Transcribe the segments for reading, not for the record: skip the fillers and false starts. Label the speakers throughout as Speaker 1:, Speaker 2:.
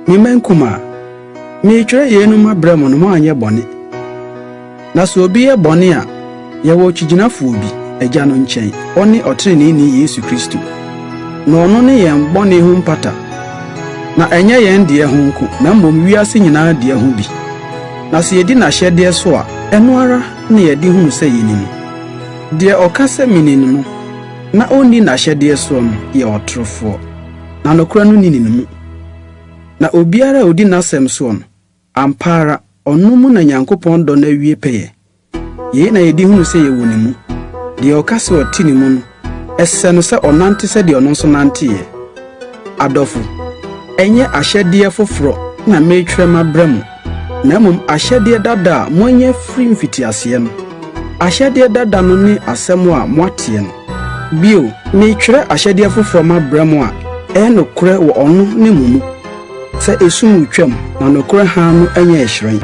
Speaker 1: Mimenkuma, me try yenuma bremo no manye boni. Na so obi ye boni a, ye wo chijinafu obi, eja no nchen, oni otrini ni Yesu Kristo. No ono ne yen boni hu mpata. Na enye yen de ho nku, na mbom wiase nyina de ho bi. Na so yedi na hyede so a, eno ara ne yedi hu se yininu. De okase mininu no, na oni na hyede so no, ye otrofo. Na nokura no nininu. Na obiara odi nasem so no, ampara onu mu na Nyankopon do na wie peye. Ye na yedi hu se ye wonimu. De okase otini mu no, ese no se onante se de ono so nante ye. Adofo enye ahyede foforo na metwema bremu. Na mum ahyede dada monye free mfitiase no. Ahyede dada no ni asemo a moatie no. Bio metwere ahyede foforo ma bremu a eno kure wo ono ne mumu. Se esum twam na nokure ha no enye ehyiren.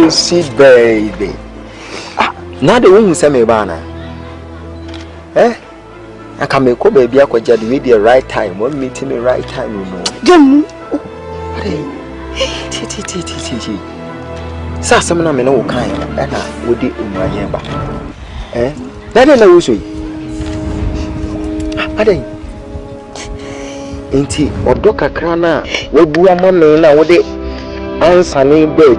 Speaker 2: See, baby. Now the woman say me bana. I can make a baby. I could just wait the right time. One meeting the right time, you know. Jim. Sa some na me no kind. And I would it in my yamba. That is no issue. Ade. Inti odoka krana we bua money na wode answer ni be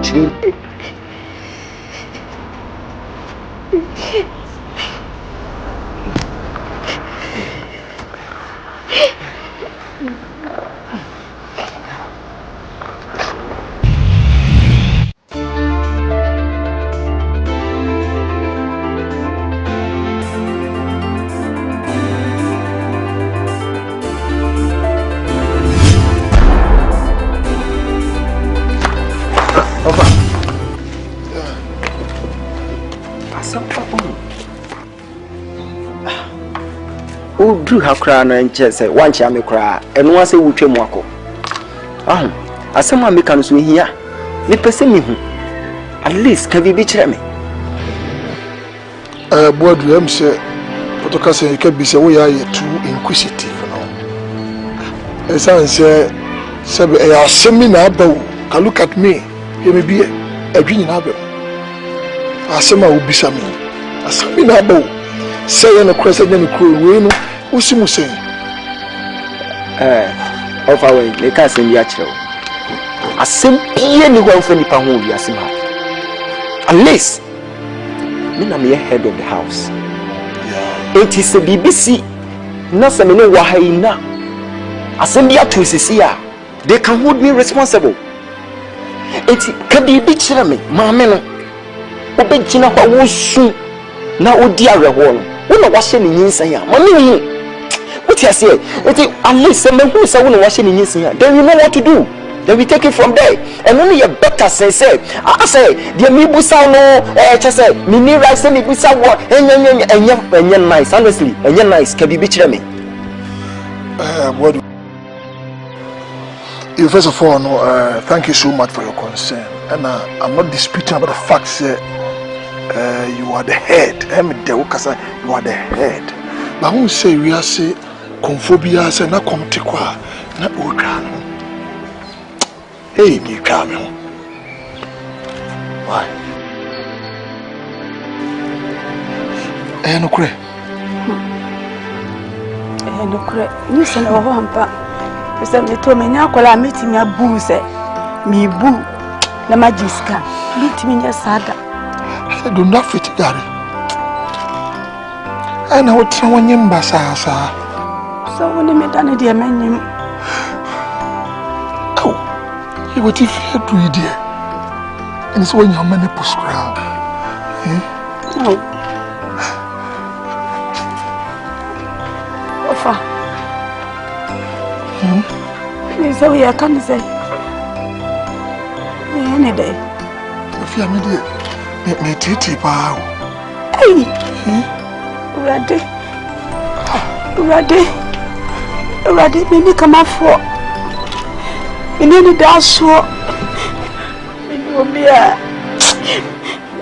Speaker 2: Drew ha kra no enche se wanche ame kra eno ase wutwem akọ asema meka no so hia me pese me hu at least ka bi kire me
Speaker 3: boadu am se potokase ka bi se wo ya ye too inquisitive no esanse sebe e asemi na abaw ka look at me ye me bi adwini na abaw asema wo bisa me asemi na abaw say ye no kwese nye me kro we no Usimu say of our way, they can't send you a child. A simple anyone for any pound will be a simple. Unless Mina be head of the house. It is a BBC, nothing no Wahaina. Assembly to Sisia, they can hold me responsible. It can be bitch me, Mamma. Obejina was soon. Now, dear, when I was in Yinsaya, Mammy. What you say? At least some who is washing in his here. Then we know what to do. Then we take it from there. And only a better say, I say, the Mibusa no, just say, Mini rice and Mibusa what, and you're nice, honestly, and you're nice, can be bitch me. What? First of all, no, thank you so much for your concern. And I'm not disputing about the facts. You are the head. You are the head. But who say we are say conphobia say na komte kwa na odwa no. Hey, me come. Why? No kure.
Speaker 4: No kure. Ni se na ho ampa. Pese me to me nya akola meti me abu se. Me bu na magiska. Meti me nya sada.
Speaker 3: I do not fit gari. And I would someone in Bassa.
Speaker 4: So when you made any dear menu.
Speaker 3: Oh, you would if you had to eat dear. And it's when your money push ground.
Speaker 4: No. Ofa. So we are coming to say. Any day.
Speaker 3: If you are me, me titi pow.
Speaker 4: Hey. Ready. Ready, maybe KAMAFO. We need that so.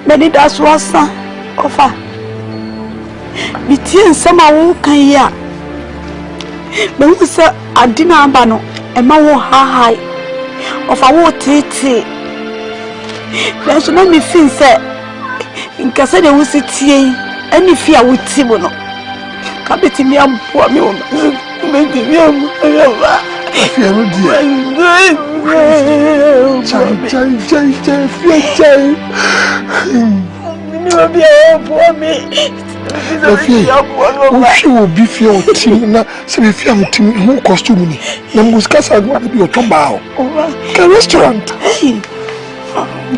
Speaker 4: Many that's what's offer. Between some who can hear. But who said I didn't abandon a man high of our tea. There's no me feel said in Casa de Wussity, any fear with Timono. Come to me, I'm poor me.
Speaker 5: She will be your team now. So if you have team who costume, the Muscasa will be your tombao. A restaurant.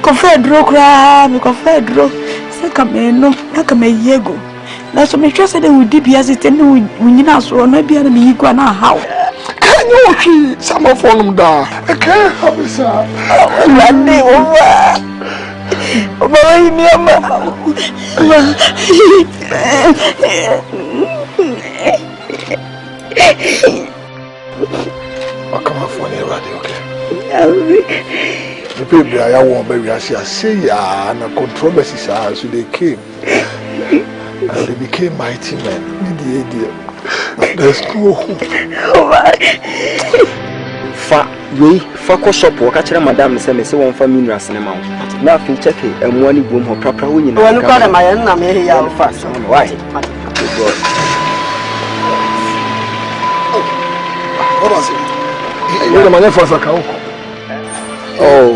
Speaker 4: Confederate crab, confederate. Second, no, like a yego. That's what make sure that we did be as it and we need us or maybe a me go now. How
Speaker 5: can you see some of them there? I can't help it, sir.
Speaker 4: One day over.
Speaker 5: KAMAFO never okay. The people I want baby I say and the controversies so they came and they became mighty men. There's no hope.
Speaker 2: Focus up or catch madam say one for me ras na now fin check and money boom her proper winning.
Speaker 6: When you call my name here fast.
Speaker 2: Why?
Speaker 5: What was it? You're the man for Sakao.
Speaker 2: Oh,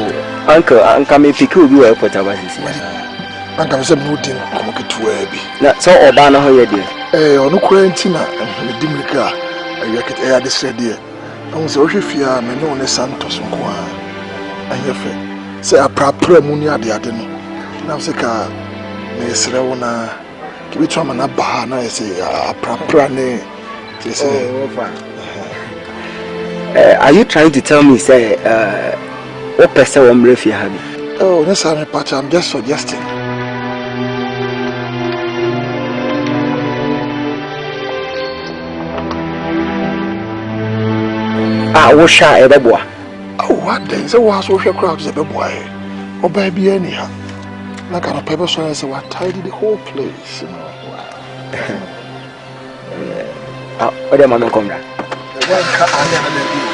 Speaker 2: uncle me pick you up what I was here.
Speaker 5: Uncle said no thing come to webi.
Speaker 2: Na so obana ho ye de.
Speaker 5: Onu quarantine na dimrika ayake e ade sede. I say ohwefia me no ne Santos nko a ayefe say aprapra mu ni ade ade no na say ka me sere wona ki bitu ama na ba na say aprapra ne say
Speaker 2: are you trying to tell me say what person will refia have?
Speaker 5: Oh, that's a part I'm just suggesting.
Speaker 2: What shall I boy?
Speaker 5: Oh, what day? So, what social crowds a boy? Or baby, anyhow. Like on a paper, so I say, what tidy the whole place, you know.
Speaker 2: What am I come down?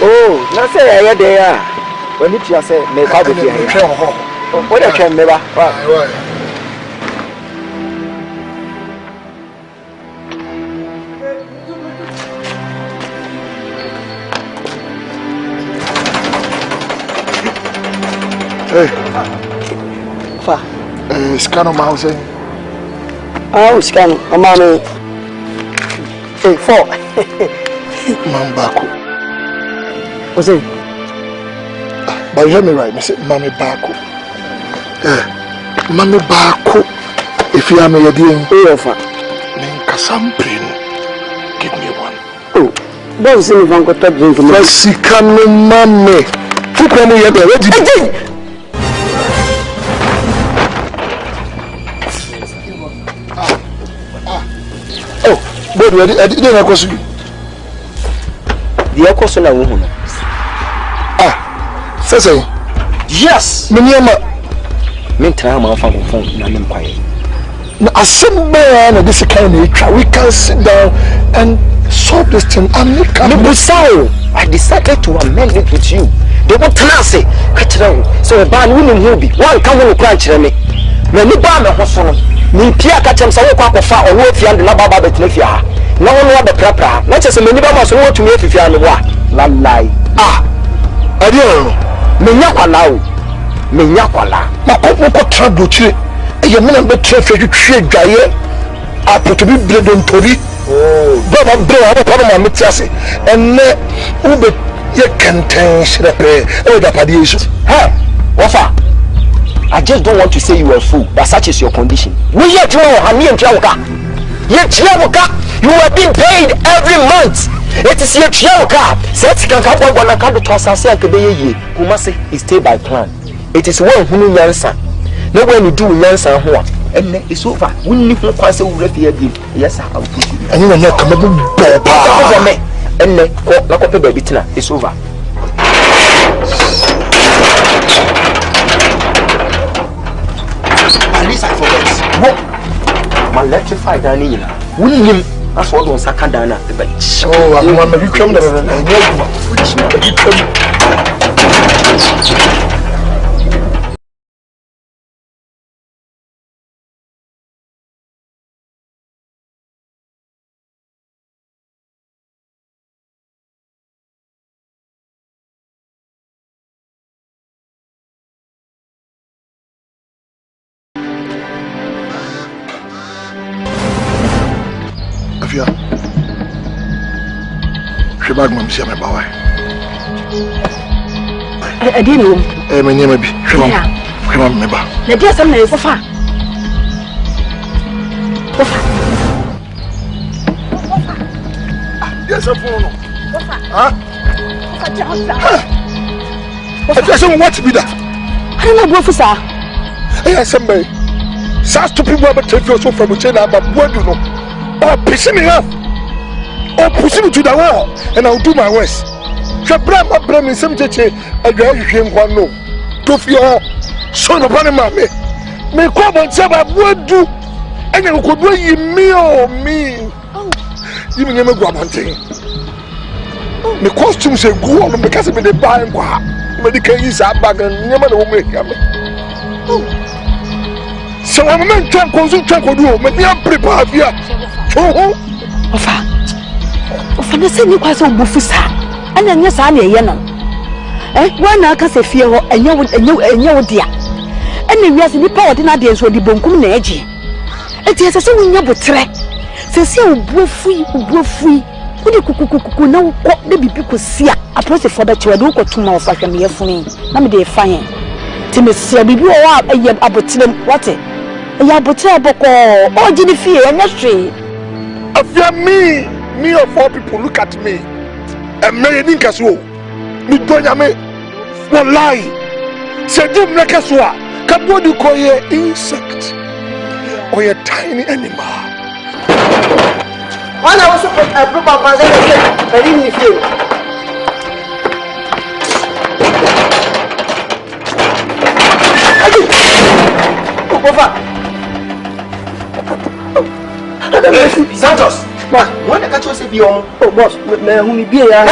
Speaker 2: Oh, not say I had there. When it just say, make out of here. What I can never.
Speaker 5: Hey,
Speaker 6: Fa.
Speaker 5: Scan on mouse.
Speaker 6: Oh, scan. Mommy. Hey, 4.
Speaker 5: Mambako.
Speaker 6: What's it?
Speaker 5: But you hear me right, I say Mammy Bako. Mammy Bako. If you are me, you're doing
Speaker 6: Fa.
Speaker 5: Kasamprin. Give me one.
Speaker 6: Oh, don't see me one go top drink.
Speaker 5: Fasikano Mammy. Who come here? Ready? But ready? I didn't know you.
Speaker 2: The Okoso na woman.
Speaker 5: Say
Speaker 2: yes.
Speaker 5: Miniama.
Speaker 2: Meantime, I'm from an empire.
Speaker 5: Now, assemble and this kind of we can sit down and solve this thing. I'm not coming.
Speaker 2: I decided to amend it with you. They want to say, catch down. So a band woman will be one coming to crunch me. When you buy my husband, me Pia catch him some quack of far or what you and the Nababa Betnefia. No one want the proper. Not just a minimum of what to make if you are the what. Lie.
Speaker 5: I don't know.
Speaker 2: Menyakwala.
Speaker 5: Ma ko trouble chi. E ye me na be traffic twa dwaye. Apoto bi bledon tori. Oh. Baba bro, I ma metiase. Enne u be ye kenten shrepe. E da pade issue.
Speaker 2: Hey, Wafa. I just don't want to say you are a fool, but such is your condition. We yet know Hami and Tiawoka. Yet Tiawoka, you are being paid every month. It is your Tiawoka. Set can come one and come to Tossa and Kebe. Who must say he stay by plan. It is one who knew Yansa. No when you do Yansa and what? And it's over. We need to pass a refugee. Yes, I'll put you.
Speaker 5: And you are not coming.
Speaker 3: enne ko na ko pe baby tina it's over. At least I forget. What? My electrify down here. William, that's what on Sakadana.
Speaker 5: Oh, I'm going to come there. Afia. She bag mom see me bawa.
Speaker 6: I didn't know.
Speaker 5: My name be. She mom me ba.
Speaker 6: Na dia sam na e fofa. Fofa.
Speaker 5: Yes, I follow.
Speaker 6: Fofa.
Speaker 5: Huh?
Speaker 6: Fofa jamba.
Speaker 5: I just want to be that.
Speaker 6: I don't know fofa.
Speaker 5: Hey, somebody. Says to people about take you so from China, but what do you know? Oh, push me up. Oh, push me to the wall, and I'll do my worst. Shabram, Abram, and some church, I drive you him one no. To fear, son of one mammy. May come and say, I would do, and you could bring me or me. You may never go up hunting. The costumes say go on because of the buy and go. Medical is a bag and never will make him. So I'm a man can consult do, make me prepare here.
Speaker 6: Ofa na se ni kwa so bufusa ana nya sa na ye no wa na aka se fie ho enya wo dia ana wiase ni pa odi na de so di bonkum na eji eti ese so wunya botre se se obuafui wodi kukukuku na wo na bibi kosia aprose for da chewa de wo tuma wo fa hwem ye funi na me de fa hen ti me se bibi wo aye abotrem wate ya botre boko oji ni fie enya hwe
Speaker 5: Afia me of 4 people look at me. And me in Caswo. Me donya me. One lie. Say dim like Caswa. Can what you call ye insect? Or a tiny animal.
Speaker 6: When I was a proper person, I didn't feel.
Speaker 3: Santos, when the catch was a biome,
Speaker 6: Oh, boss, whom be here.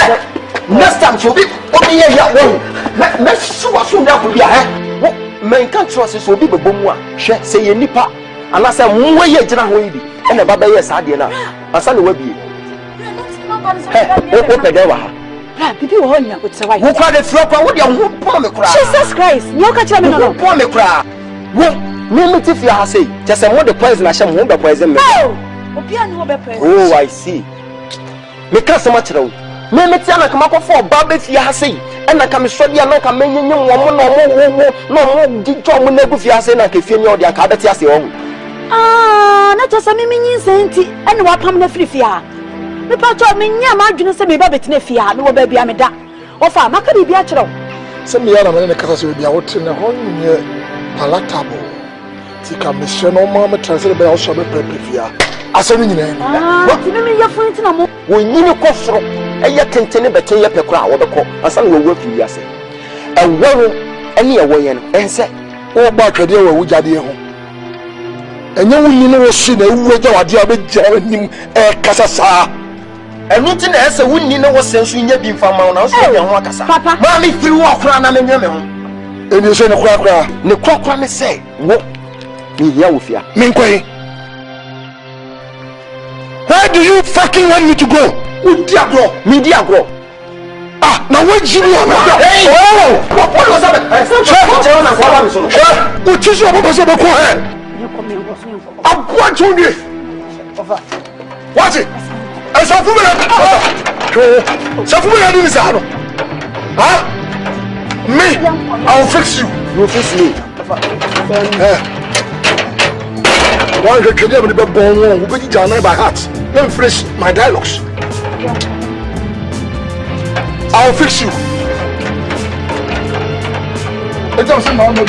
Speaker 3: next time so be only here. Let's show us soon that will be a man can't trust us will be Bumwa. Say a nipper, and I said, one way, General Wavy, and a Baba, yes, I did not. I said, will be. Open there.
Speaker 6: People hold me with survive.
Speaker 3: Who cried the flopper? What you want me cry?
Speaker 6: Jesus Christ, you catch me no.
Speaker 3: Want me cry? Well, no, me if you have say, just a more the poison I shall won't be poison. Oh, I see. Me can't so much though. Me metana come up for Baba if you have say, and I come show you no come in no did John when never if you have say, like if you know their cabin.
Speaker 6: Ah, not just a mini senti, and what come the free fear. Me patch me near my goodness, me babbit nefia, no baby, I'm a da. Or for Macari Biatro.
Speaker 5: Some young men in the castle will be out in the home near Palatable. Tika mission no mamma translated by also be prepare. As a name.
Speaker 6: What do you mean you're friends no more?
Speaker 3: When you go for a yakin better your pecra or the call, as I will work you, yes. And well, any away and say, oh, about a deal with Jadia. And you know, see the way you are dear with Casasa. And nothing else, I wouldn't know what sense we need from Mount House. Papa, Mammy threw walk around and
Speaker 5: and you say no crack.
Speaker 3: No crack, I say, what? Me here with you.
Speaker 5: Minquay. Where do you fucking want me to go? Media grow. Ah, now what you want? Oh, what was that? What is your purpose of the coin? I'm going to you. What's it? I saw for me. Huh? Me? I'll fix you.
Speaker 3: You fix me.
Speaker 5: Why you can never be born with Ghana by heart? Let me finish my dialogues. I'll fix you. It doesn't matter.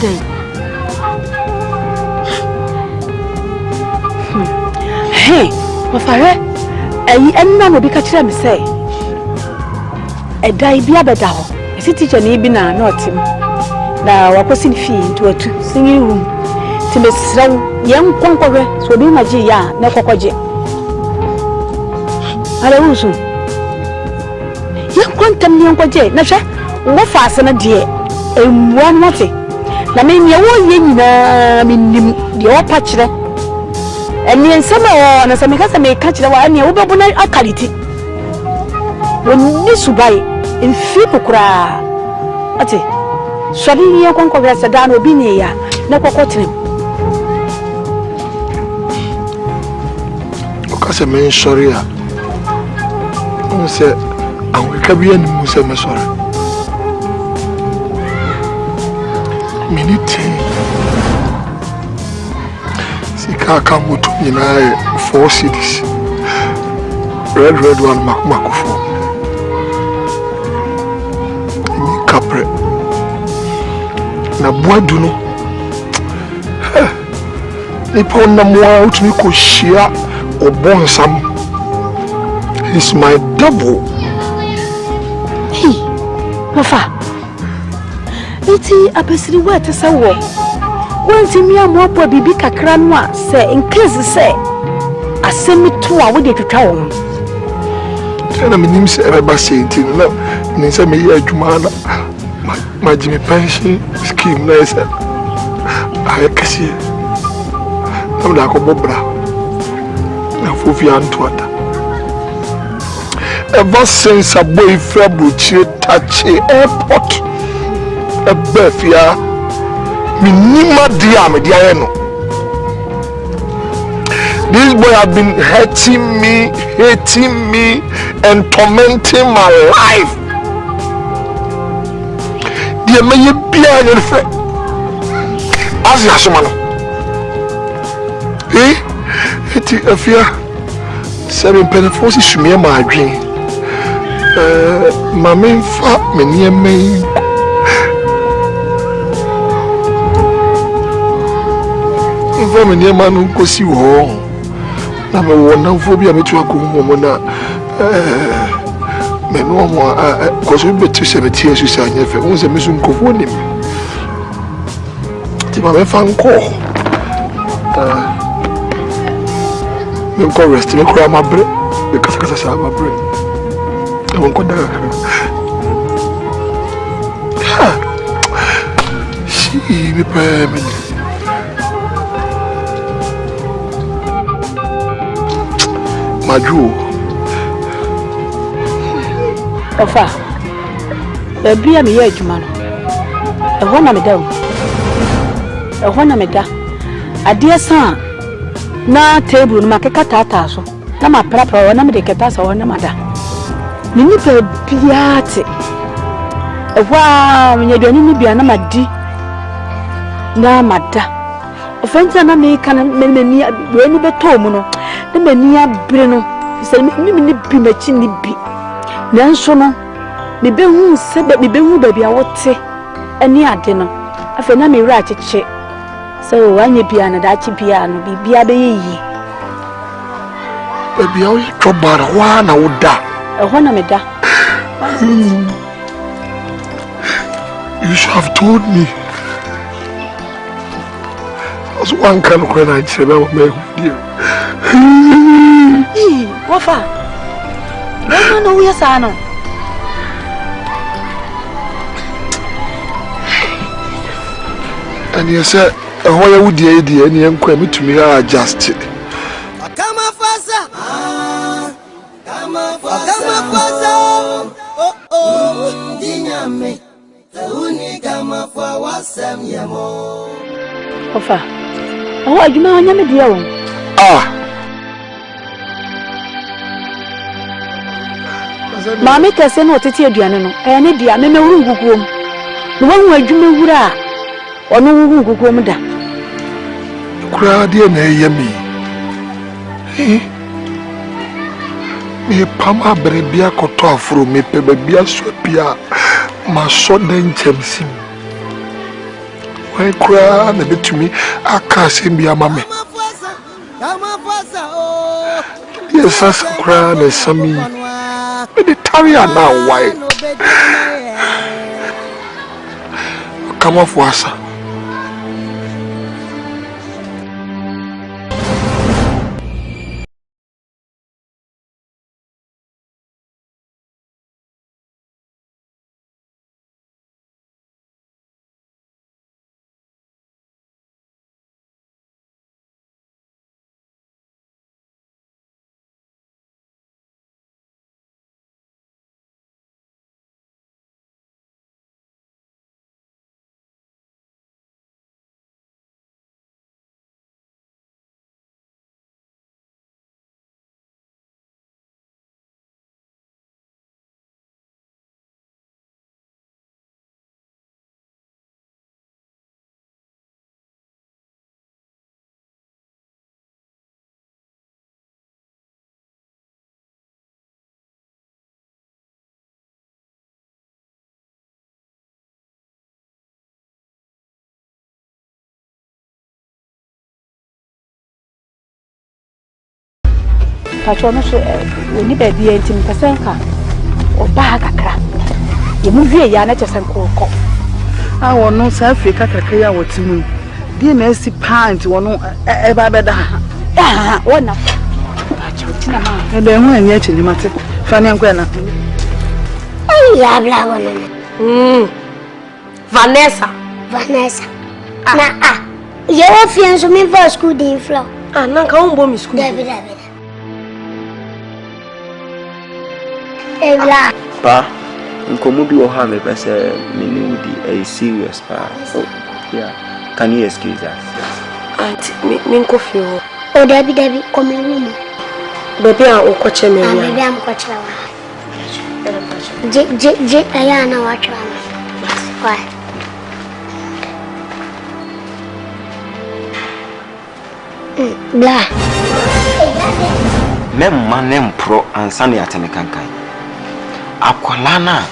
Speaker 6: day. Hey, Mafare, and none will be catching me say. A die be a better. A city can be not him. Now, I was in fee into a singing room. To Miss young conqueror, so be my Gia, no cocoje. I don't know. Young quantum young cocoje, Nasha, what fasten a dear, and one naughty. I mean, you won't the old patch there. And in summer, and as I may catch the one, you will be a quality. When this will buy in Fipukra. Ati, Shadi, your conqueror, Sadan will be near, no cocotin.
Speaker 5: Because a man, sorry, I said, I will come in Musa, sorry. Minute. Come to me now 4 cities. Red one Makmakufo. Capre. Na Boaduno. Nippon Namwa to me could share or born some. He's my double.
Speaker 6: Hey, Mafa. Iti apesiri wa te sawo. Wanti mi amwa po bibi kakra no a se in case se asemi to a we dey twetwa wo.
Speaker 5: Tena minim se eba senti na ni se me ye adwuma na ma jimi pension scheme na se aye kase na da ko bobra na fofi antoata. Ever since a boy February touch airport a befia minima dia me dia no. This boy have been hurting me and tormenting my life. Dia me ye bia ye fe as ya somano eti afia seven penfosi sumie ma adwen mama fa me nieme for me near man who see home. Number one, now for me, I'm to a woman. Men, no more, because we bet to 70 years. You say, if it was a mission of him. Timmy fan call. Me go rest, me cry my bread because I have my bread. I won't go there. She me pay me. Maju.
Speaker 6: Ofa. Baby am here adwuma no. E ho na me da o. E ho na me da. Ade san na table no makeka tata so. Na ma prapra na me de keta sa ho na mada. Ni ni pe biate. E wa me nyadwani ni bia na madi. Na mada. Ofenza na me kan me ni we ni beto mu no. Na mani abre no se me ni bi machi ni bi nanso no me be hu se be be hu ba bia wote ani ade no afa na me wura cheche so anye bia na da chi bia no bibia be yi
Speaker 5: ba bia o tobara wa na woda
Speaker 6: e ho na me da.
Speaker 5: You should have told me. As one can when I said I would make dear.
Speaker 6: Wafa. No, we are sano.
Speaker 5: And you said, "Oh, would you do any inquiry to me? I adjust it."
Speaker 7: Oh, Dinyame, the unikama for wasam yamo.
Speaker 6: Wafa. Oh, I do not know me. Mama kase no tete aduane no ne dia me wuru nguguom no wanwu adwuma wura ono wuru nguguom da
Speaker 5: kura dia na yemi me pama brebia koto afro me pebebia so pia ma so den chemsim kwan kura na betumi aka sembi amame yes as kura na sami the taria now why KAMAFO asa
Speaker 6: Pacho no so oni ba bi entim pesenka oba kakra ye mu wie ya na chesen ko
Speaker 8: a wono sa Africa kakra ya wotimu die na si pant wono e ba beda
Speaker 6: ha wona pacho tina ma
Speaker 8: e be hu anya chini mate fa ne nkwa na
Speaker 9: ya bla wono Vanessa na ye wo fianso me for school dey flow
Speaker 6: na ka won bo mi school
Speaker 9: David Ela.
Speaker 3: Pa, nkomo bi wo ha me pese me ni wudi a serious pa. Oh, yeah. Can you excuse us?
Speaker 6: Auntie, me coffee ho.
Speaker 9: Oh, David, come in room.
Speaker 6: Baby a o koche me ya.
Speaker 9: Baby am koche wa. Je aya na wa chwa. Why? Bla.
Speaker 3: Memma nem pro ansane atene kankan. Akwalana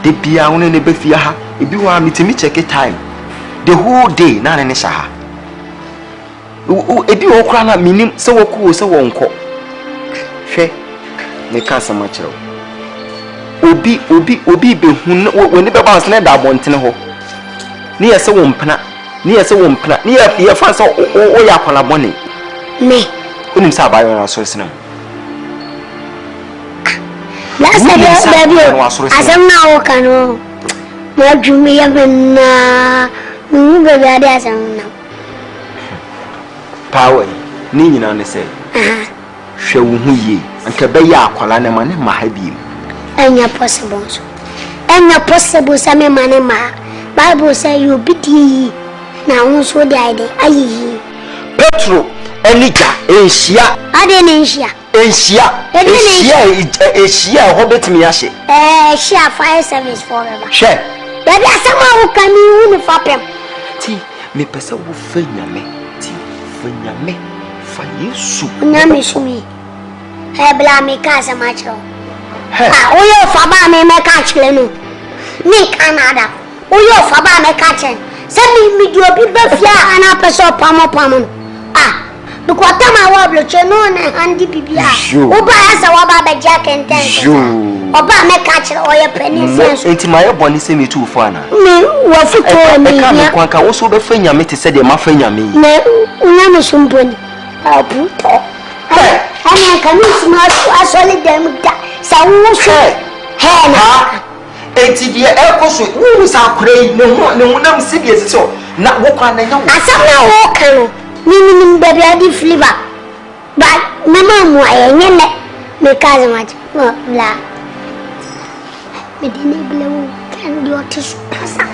Speaker 3: de bia woni ne befia ha ebi wa mitimi check time the whole day na ne sha ha ebi wo kra na minim se woku se wonko hwe me ka sama kire obi be hun woni be bounce na da bontene ho ne yese wo mpena ne ye fa so o ya kwala bone
Speaker 9: me
Speaker 3: unim sa ba yo na so sinam
Speaker 9: Last time, asam na o kanu. Ma jumi ya benna. Mu be be ade asam na.
Speaker 3: Power ni nyina ne say. Hwe wo hu ye. Anka be ya akwala ne ma ne ma ha bi.
Speaker 9: Enya possible so. Enya possible sa me ma ne ma. Bible say you biti na won so dey ide ayi.
Speaker 3: Petro Elija enhia.
Speaker 9: Ade ne enhia.
Speaker 3: Enhia ho betimi ya hye.
Speaker 9: Share fire service forever.
Speaker 3: She.
Speaker 9: Baby asama wo kani hu ne fapem.
Speaker 3: Ti me pese wo fanyame. Ti fanyame. Fa Yesu.
Speaker 9: Nyame sumi. Bla me ka asama cho. Oyo fa ba me ka chile no. Ni Canada. Oyo fa ba me ka chen. Se mi di obi be fia ana pese pamo. Because tama wa bloche no na handi bibia. Oba asa wa ba be jack and ten. Oba me catch oye penny sense.
Speaker 3: Enti maye boni se me tu fo ana.
Speaker 9: Me wa futo me
Speaker 3: ya. Ka kwanka wo so be fanya me te se de ma fanya me.
Speaker 9: Ne unya me sumponi. Abuto. Ana kanu sima asole dem da. Sa wo so. He na.
Speaker 3: Enti die ekoso wo sa kure ne ho nam se die so. Na wo kwa na nya wo.
Speaker 9: Asam na wo kanu. Minimum baby adi flavor. But mama mo ayene me kaze mach. Bla. Me dine blewo kan di otis pasa.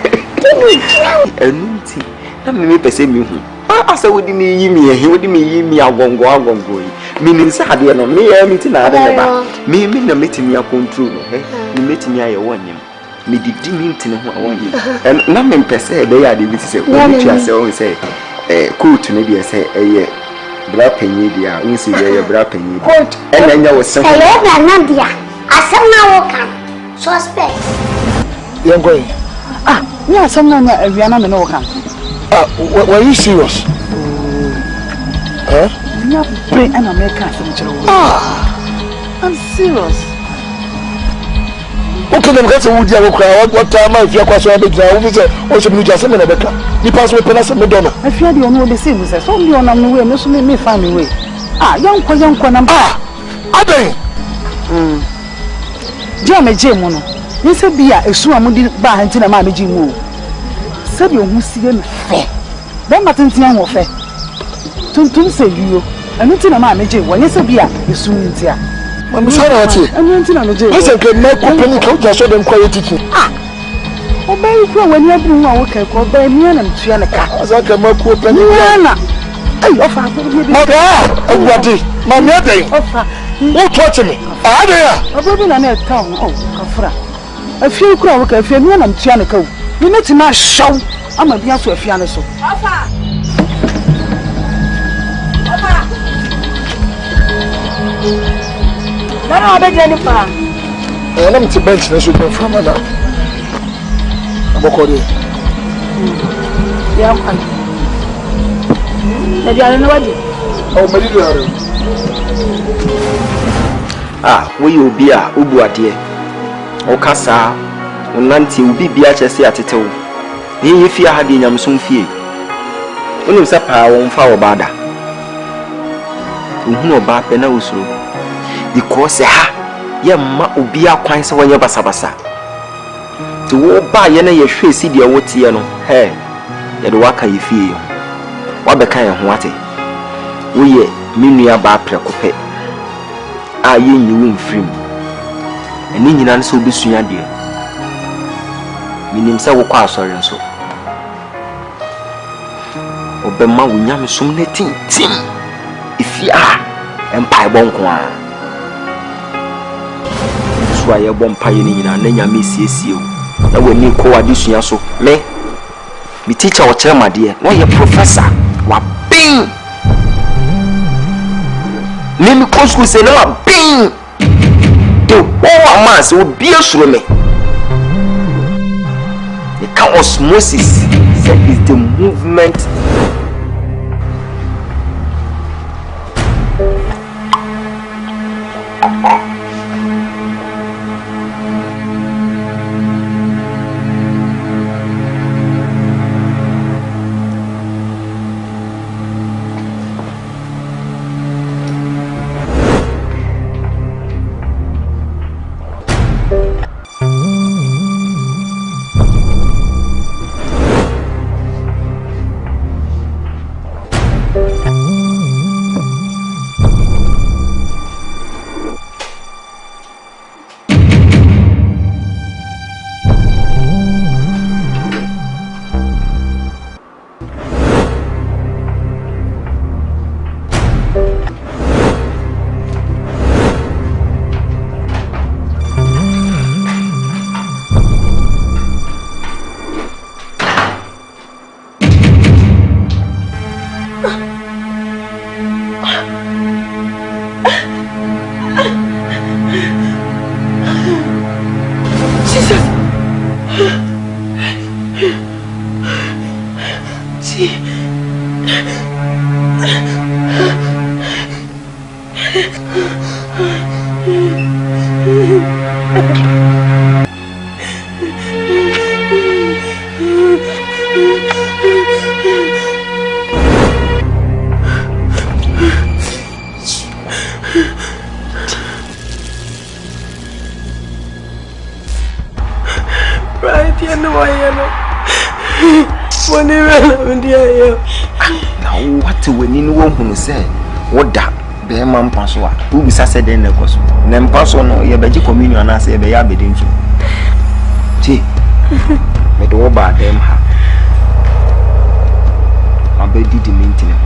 Speaker 3: Enunti. Na me pese mi hu. Asa wodi mi yi mi ehe wodi mi yi mi agongo yi. Mi nin sa ade no me ya mi ti na ade ne ba. Mi na metimi a control no he. Mi metimi aye wonem. Me didi mi ntine ho awon. Na me pese e be ya de bi ti se ko ti ase o se coat ne bi ese eye bra panyi dia unsi ye bra panyi
Speaker 9: coat
Speaker 3: enya wo se
Speaker 9: eye na dia asem na wo kan suspect
Speaker 8: yengo ni asem na awia na me no wo kan
Speaker 5: Were you serious? Huh?
Speaker 8: I'm serious.
Speaker 5: Okay, then get a wood. What time if you're quite a bit now? Also, you just a minute. You pass with Penas and Madonna.
Speaker 8: I fear you know the same. So you on the way, no, so me find a way. Young Quanam.
Speaker 5: Abe.
Speaker 8: Jammy Jamono. You said be a swam by until a mammy Jim. Said you who see them fair. Then Martin's young or fair. Tum say you, and until a mammy Jim, when you say be a soon here.
Speaker 5: I'm sorry, listen, can make opening coach just show them quality.
Speaker 8: Obey you when you're doing my work, obey me and Trianica. As I can make open. Hey, offer. My mother, what watching me? Ah, there. A baby on a town. Oh, Kafra. A few crowd, a few men and Trianico. You met in my show. I'm a piano to a piano. I beg Jennifer.
Speaker 5: I'm to bench and should from her now. I'm okay.
Speaker 8: Yeah, I'm oh,
Speaker 3: we will be a Ubuatie. Okasa, Unanti will be Biachesi at it. If you had in Yamsum fee. When you sapa won't follow Bada. Uno Bap and also. Because ma ubia kwan se wanya basabasa to wo ba ye na ye hwe si de wotie no he ye de waka ye fie yo wa beka ye ho ate wo ye minua ba prekope a ye nyi wo mfrim eni nyina nso obesua de minim se wo kwa asori nso obema wo nyame som na tintim ifia empire bonko a why a bomb pioneer and then you see you. Now when you call addition, so me teacher or chairman, dear, why your professor? What bing? Name coach will say no bing. The whole mass will be a me. The osmosis is the movement. Who said in the cost? Nempaso no, ye beji communion as a beya bedin. Tea, but all bad them ha. I bed the maintenance.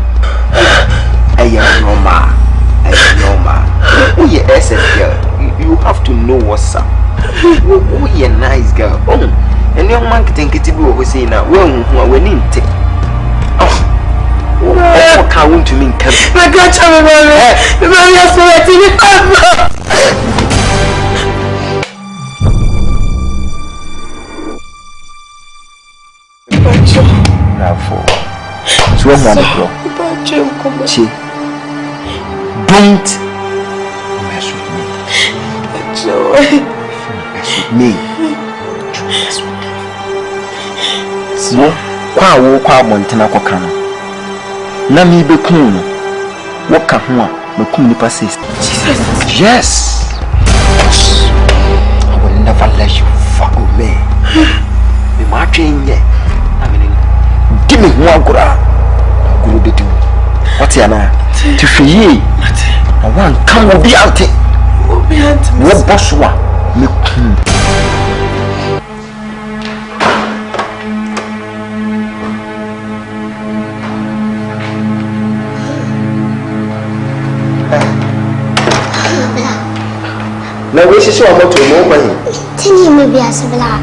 Speaker 3: Oh, ye ASA girl, you have to know what's up. Oh, ye nice girl. Oh, and young man can think it will always say now, well, when in take. Oh, can't to mean come. I got you, So what one pro? Chi. Don't mess with me. Mess with me. Mess with me. So, kwa montana kwa kana. Na mi be kun no. Waka ho a, makum nipa says. Jesus. Yes. I will never let you fuck with me. Me ma twenye. I mean, give me one gura. Guru de do. What ya na? To free. I want come will be out. What boss wa? Me kum.
Speaker 2: Na we shi wa moto mo kwa yi.
Speaker 9: Tini me bi asbla.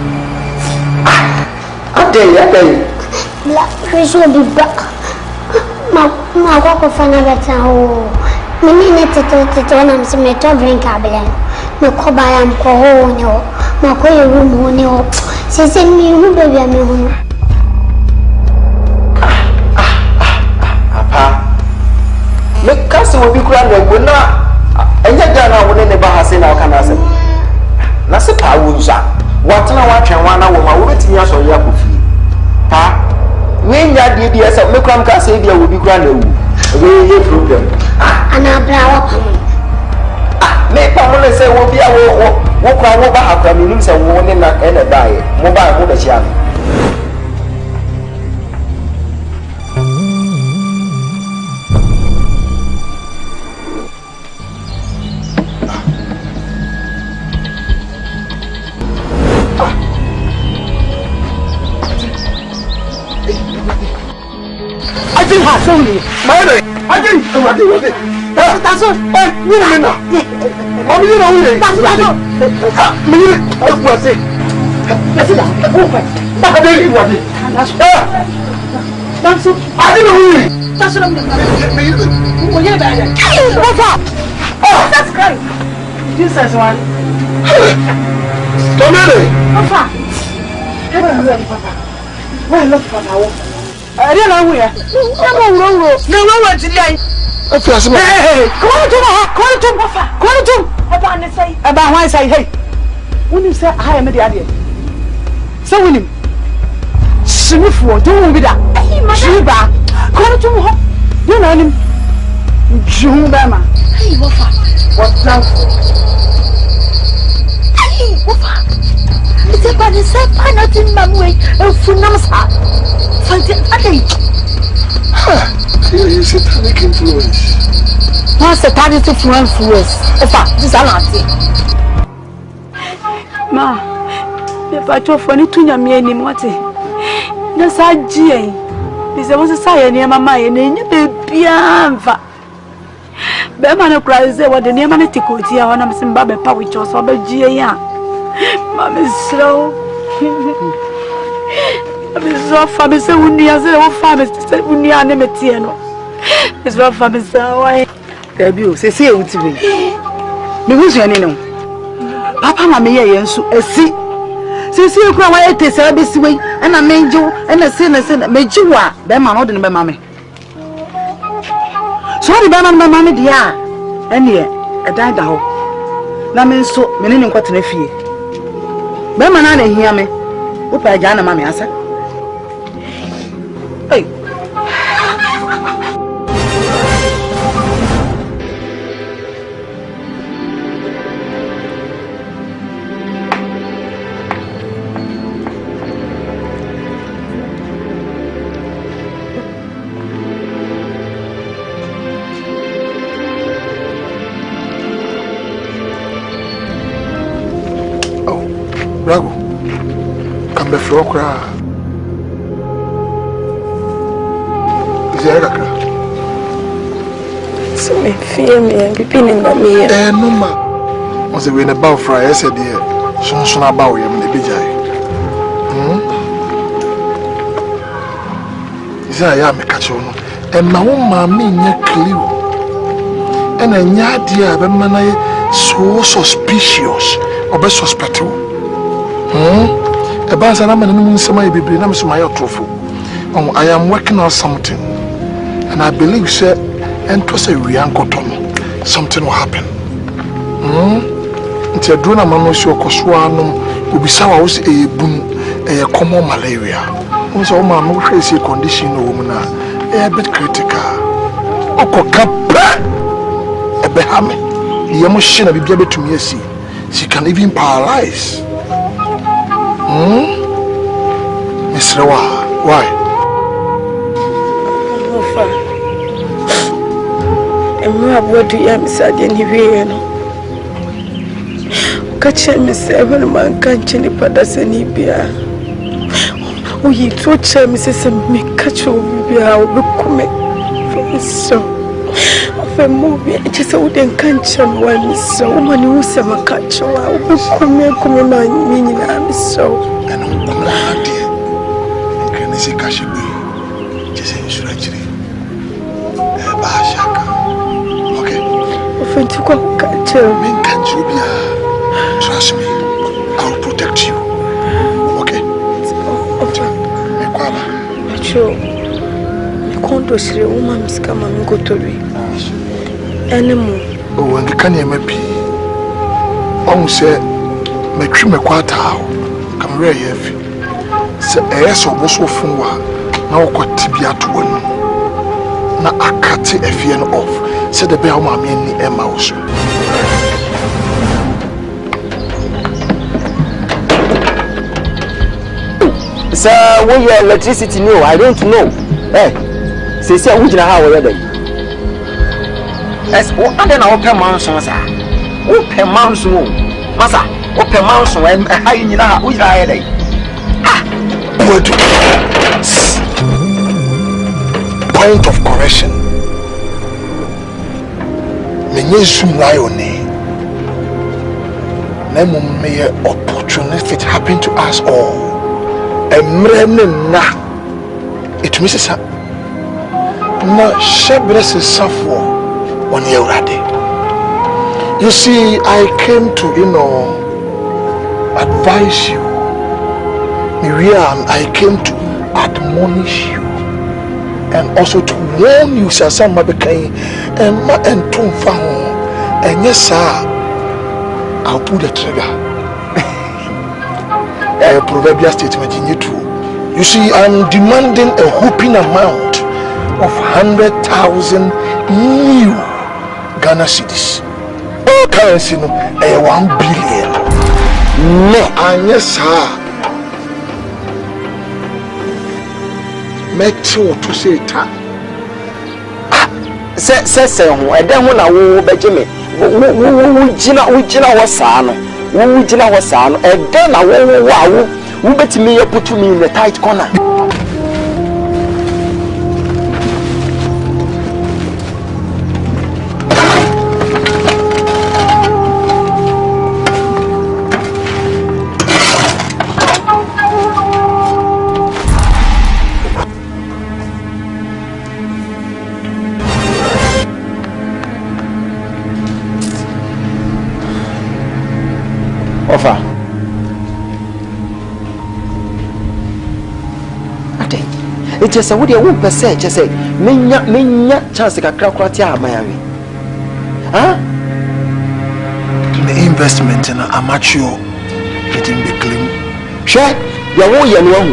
Speaker 2: Adey.
Speaker 9: La we should be back. Ma kwa fana beta ho. Mimi ne tete na mseme to drink abelen. Me ko ba ya mko ho ne ho. Ma ko ye room ho ne ho. Sese mi hu be bia me hu.
Speaker 2: Apa. Me kasi wo bi kura na go na enya gana wone ne ba hase na aka na ase na se pa wo nsa watena watwen wana wo ma wo betimi aso ya kofi pa we nya de bi ese me kram ka se bia wo bi kura na wu we ye problem
Speaker 9: Ana brawa pa
Speaker 2: me pa mo le se wo bia wo kura wo ba akra me nim se wo ne na ene bae mo ba mo da chia me
Speaker 5: Sorry, my again, that's all. You know, mommy, you know, that's what it. That's it. I didn't want it. That's it. I didn't know. That's what I'm doing. Oh, yeah, what's up? Oh, that's great. You said one. Come here. Papa. Papa. Why look for now? I don't know where. No, what's the line? Hey, call to Papa. About to say, about why I say, hey, when you say I am the idea. So, when you see me for, don't be that. Shiba, call to him. You know him. June Bama. Hey, what's that? Hey, what? It's about the same part in my way of Funamsa. You satanic influence.
Speaker 6: What's satanic influence? This is Asante.
Speaker 4: Ma, if I told for anything, I'm here anymore. That's a G. This was a sign near my mind, and you be Bianva. Beman cries there what the name of the ticket here on a Zimbabwe power which was over G. Mamma is slow. So family say we are so family say we are na metie no. It's what family say why.
Speaker 8: Dabo say say wuti we. Me hu suani no. Papa ma me ye nso asi. Say kura wa ete say be si we na menjo na say meji wa be ma no de be ma me. So the be ma me dia ene e dan da ho. Na me nso me ne nkotena fie. Be ma na hia me. Wo pa ja na ma me asa. Hey.
Speaker 5: Oh, bravo. Come the floor cry.
Speaker 10: So me fear me and be pinning by me.
Speaker 5: No ma. Was we in a bow fry? I said, dear, son about him in the bijay. Is I am a catch on, and my own mammy near clue. And a yadia, but man, so suspicious or best suspectful. A bas and I'm an some may be bringing my trophy. Oh, I am working on something. And I believe, sir, and to say we uncle Tom, something will happen. It's a drone man was your Coswano, will be sour was a boom, a common malaria. Was all my no crazy condition, woman, a bit critical. Oko Capra, a behame, the emotion of be able to me see. She can even paralyze. Miss Rewa, why?
Speaker 10: What do you have said anyway? Catch him, Mr. Man can't change the padas any beer. Oh, you told Mrs. Me catch you, we are come so. Of a movie, just a wooden catch one so many who say my catch you out. Come meaning I'm so.
Speaker 5: And come on, dear. Can I say Kashibi? Just say you should actually. Bashaka. Okay.
Speaker 10: Offend to go catch you.
Speaker 5: Mean catch you, trust me. I'll protect you. Okay.
Speaker 10: Okay. Sure. Kondo shire woman miskama ngotori. Enemo.
Speaker 5: Oh, and can you maybe? Oh, say, me trim me quarter. Come very heavy. Say, yes, or was so fun. Now, got tibia to one. Na akati efian off. Said the bell mammy in the mouse.
Speaker 3: Sir, when your electricity new, I don't know. Eh? Say, which now already? As what then open mansion, sir? Open mansion, Massa, open mansion, and high in our which I had.
Speaker 5: What? Point of correction. Menyesu lione. Nemo may opportunity if it happened to us all. Na it misses her. Na shebres suffer on your radi. You see, I came to advise you. Miriam, I came to admonish you and also to warn you, sir. Some became and ma and tom found. And yes, sir, I'll pull the trigger. A proverbial statement in you too. You see, I'm demanding a whooping amount of 100,000 new Ghana cedis. Oh, currency, no, 1 billion. No, and yes, sir. Make sure to say it.
Speaker 3: Say, I don't want to be Jimmy. We was and then I will bet me up put me in the tight corner. Offer. Ate. It just a woody won't per se, just say, Minya chance like a crocratia, Miami. Huh?
Speaker 5: The investment in a mature getting the claim.
Speaker 3: Share your way and wrong.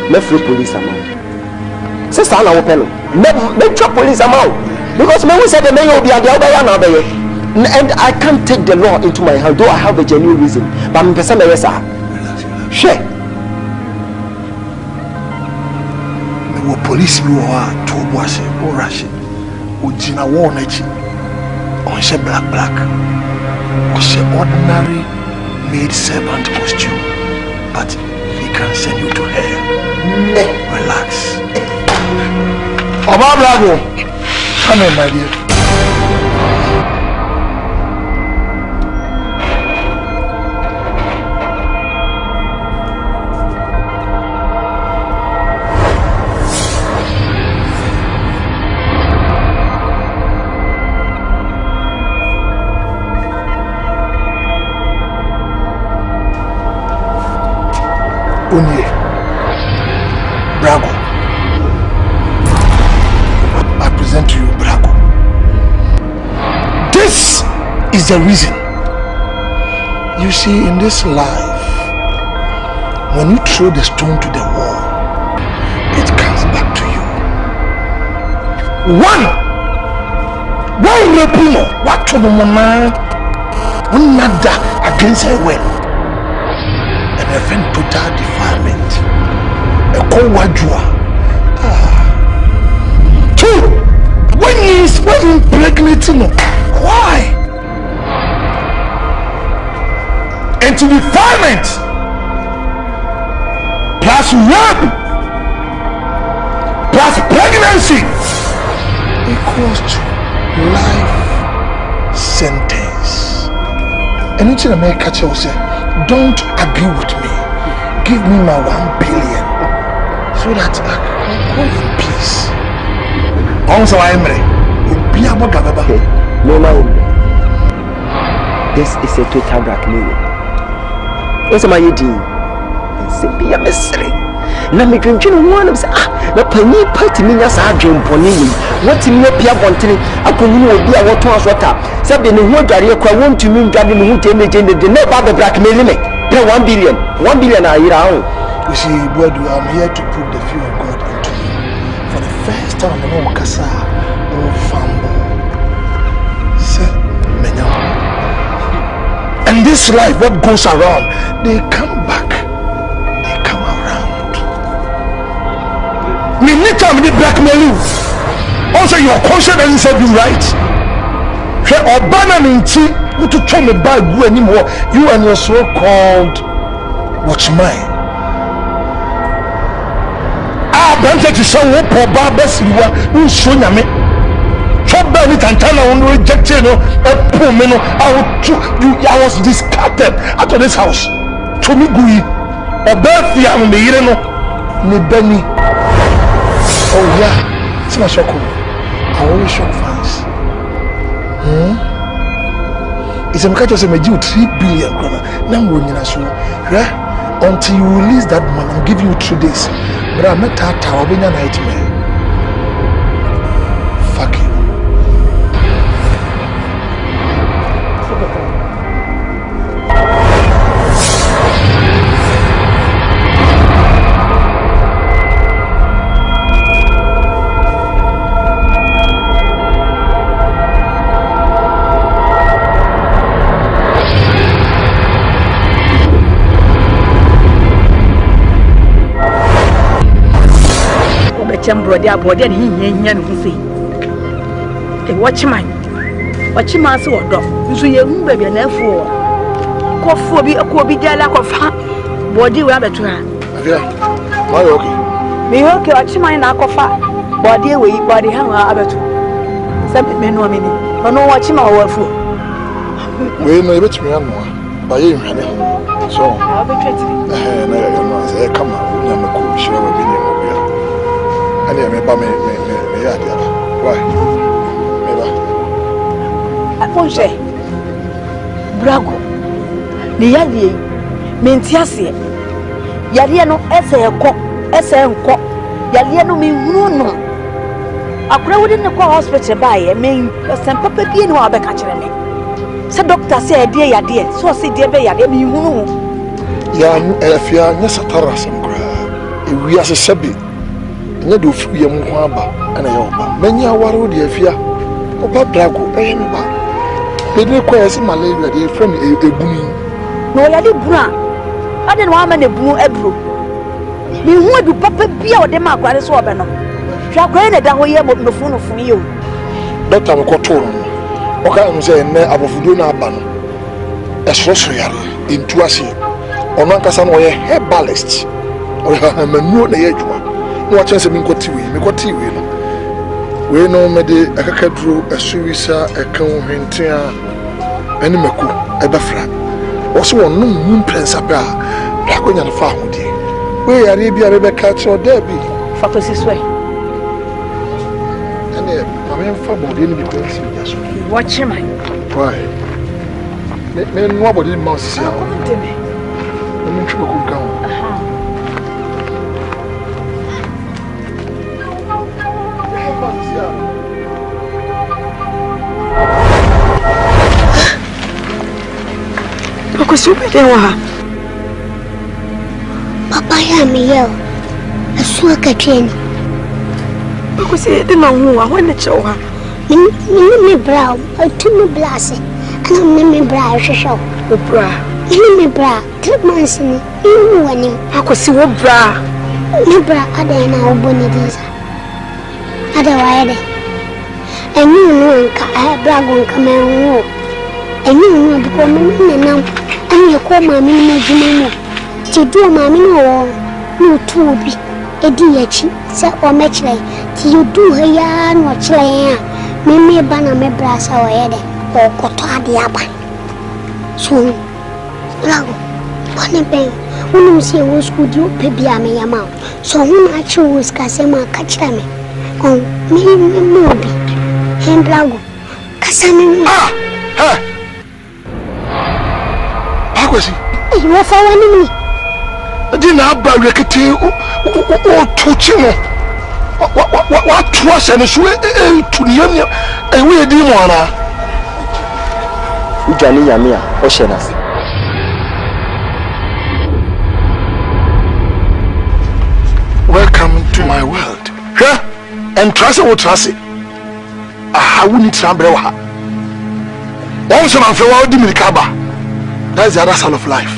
Speaker 3: Left the police amount. Sister, I'll open. Make your police amount. Because men said the mayor will be at the other one. And I can't take the law into my hand, though I have a genuine reason. But I'm person relax. Share.
Speaker 5: The police who are to wash it or rush it. Ujina warnechi. On she black. Or she ordinary maid servant costume. But he can send you to hell. Relax. Oba Bravo. Come in, my dear. Bravo. present to you, Braco. This is the reason. You see, in this life, when you throw the stone to the wall, it comes back to you. One repuno, what to the mama, one nada against her will, and a friend total defilement, a co-wajua. Two, when impregnating, why? And to defilement plus rape plus pregnancy equals to life sentence. Anything I may catch you say, don't argue with me. Give me my 1 billion so that I can go in peace. Also, I'm ready.
Speaker 3: No, this is a total blackmail. What's my idea? Simply a mystery. Na me dwendwene ho anam say na panyi party mi nya saa dwempone yi woti mi opia bontene akonyini obi a woto asota se be ne ho adware kwa wontumi ndwade ne ho temeje ne de ne ba be blackmail me pay 1 billion ayira ho.
Speaker 5: You see, brother, I'm here to put the fear of God into you. For the first time, I know Kasa, no famble. Say, Menya. And this life, what goes around, they come back. They come around. Me need time to blackmail you. Also, your conscience doesn't serve you right. Obana minti, you to try me bag you anymore. You and your so-called watchman. Branche to show up or barbers you are show me. Chop belly tantana on rejected no poor men. I was discarded out of this house. To me gui a birthday on the Ireno ni Benny. Oh yeah, it's my shock. I always shock fans. It's a catch of a Jew 3 billion kroner. Now we're in a show. Until you release that man, I'll give you 2 days. But I'm not that I'll be a nightmare. Fuck you.
Speaker 6: Brody abode ne hinya ne ho sei watchman so odo nso ye hu ba bia na afuo kofo bi jala kofa body we abeto ha
Speaker 5: avia why okay
Speaker 6: me okay watchman na akofa body we body ha abeto sabe me no amini no watchman wo afuo
Speaker 5: we no ebetumi anu ba ye nhane so
Speaker 6: abetwetiri
Speaker 5: na ya no say come na me ko shira wa bi ni mo bia ani me ba me ya dia why me ba
Speaker 6: aponche brago ni yadie me ntiase yadie no ese nko yadie no me hunu no akura wodi ne kwa hospital bae me sem papa bie no abeka kire me se doctor say die yadie so se die be yadie me hunu
Speaker 5: ya afia nya satara sem kura e wi ase sebi nya do fu ye mu ho aba ana ye oba menya waro de afia oba brago e me ba me de kwa ese malaria de friend ebuni
Speaker 6: no yade bura ade no ama ne bu aduro me hu adu papa bia o de ma akware so obe no hwa kwa ne da ho ye mo funu ye o
Speaker 5: doctor mo ko toro o ka am say ne abofudo na aba no esoro yare intu ase ono ankasa no ye herbalist o ha manu na ye adwuma no wa chance me ko tiwi no we no me de akakaduro asuwisa eka ho hwentia ene mako ebafra wo so won no prensa ba ba ko nya na fa ho die we yare bia be ka cho da bi
Speaker 6: fa to siswe
Speaker 5: ene mame fa bo de ni bi ko si ya so
Speaker 6: watch my
Speaker 5: why me no body mouse ya
Speaker 6: ko teme
Speaker 5: me try ko ka
Speaker 10: Pakosi be den wa.
Speaker 9: Papa ya me yo. Asu ka twani.
Speaker 10: Pakosi de na hu wa wona che wa.
Speaker 9: Me bra, tu me blase. Ana me bra hwehwe.
Speaker 10: O bra.
Speaker 9: Me bra, 3 months ni. Ihu wani.
Speaker 10: Pakosi wo bra.
Speaker 9: Me bra ada na oboni disa. Ada wa ede. Eni no nka bra go nka me hu. Eni no bi ko me nam. Ani ko ma me no djuma no. Ti do ma me no no tu bi. Edi yachi se o me kire. Ti you do ya no kire ya. Me bana me bra sa wa ede. O koto ade aba. So lago. Bani ben. Unu si wo school di o pe bia me yama. So hu na chi wo ska se ma ka kire me. On me obi. Hen blago. Kasani.
Speaker 5: Ha. Akwesi.
Speaker 9: Wo fa wani mi.
Speaker 5: Adi na aba rekete o tuchi no. Wa tuwa se ne so tuniya ni ewe edi mo ana.
Speaker 3: Ujani nyame a o hye na.
Speaker 5: Welcome to my world. Hwe and trust what trust. Aha woni trambre wa ha. Won so man fe wa odi mirika ba. That's the other side of life.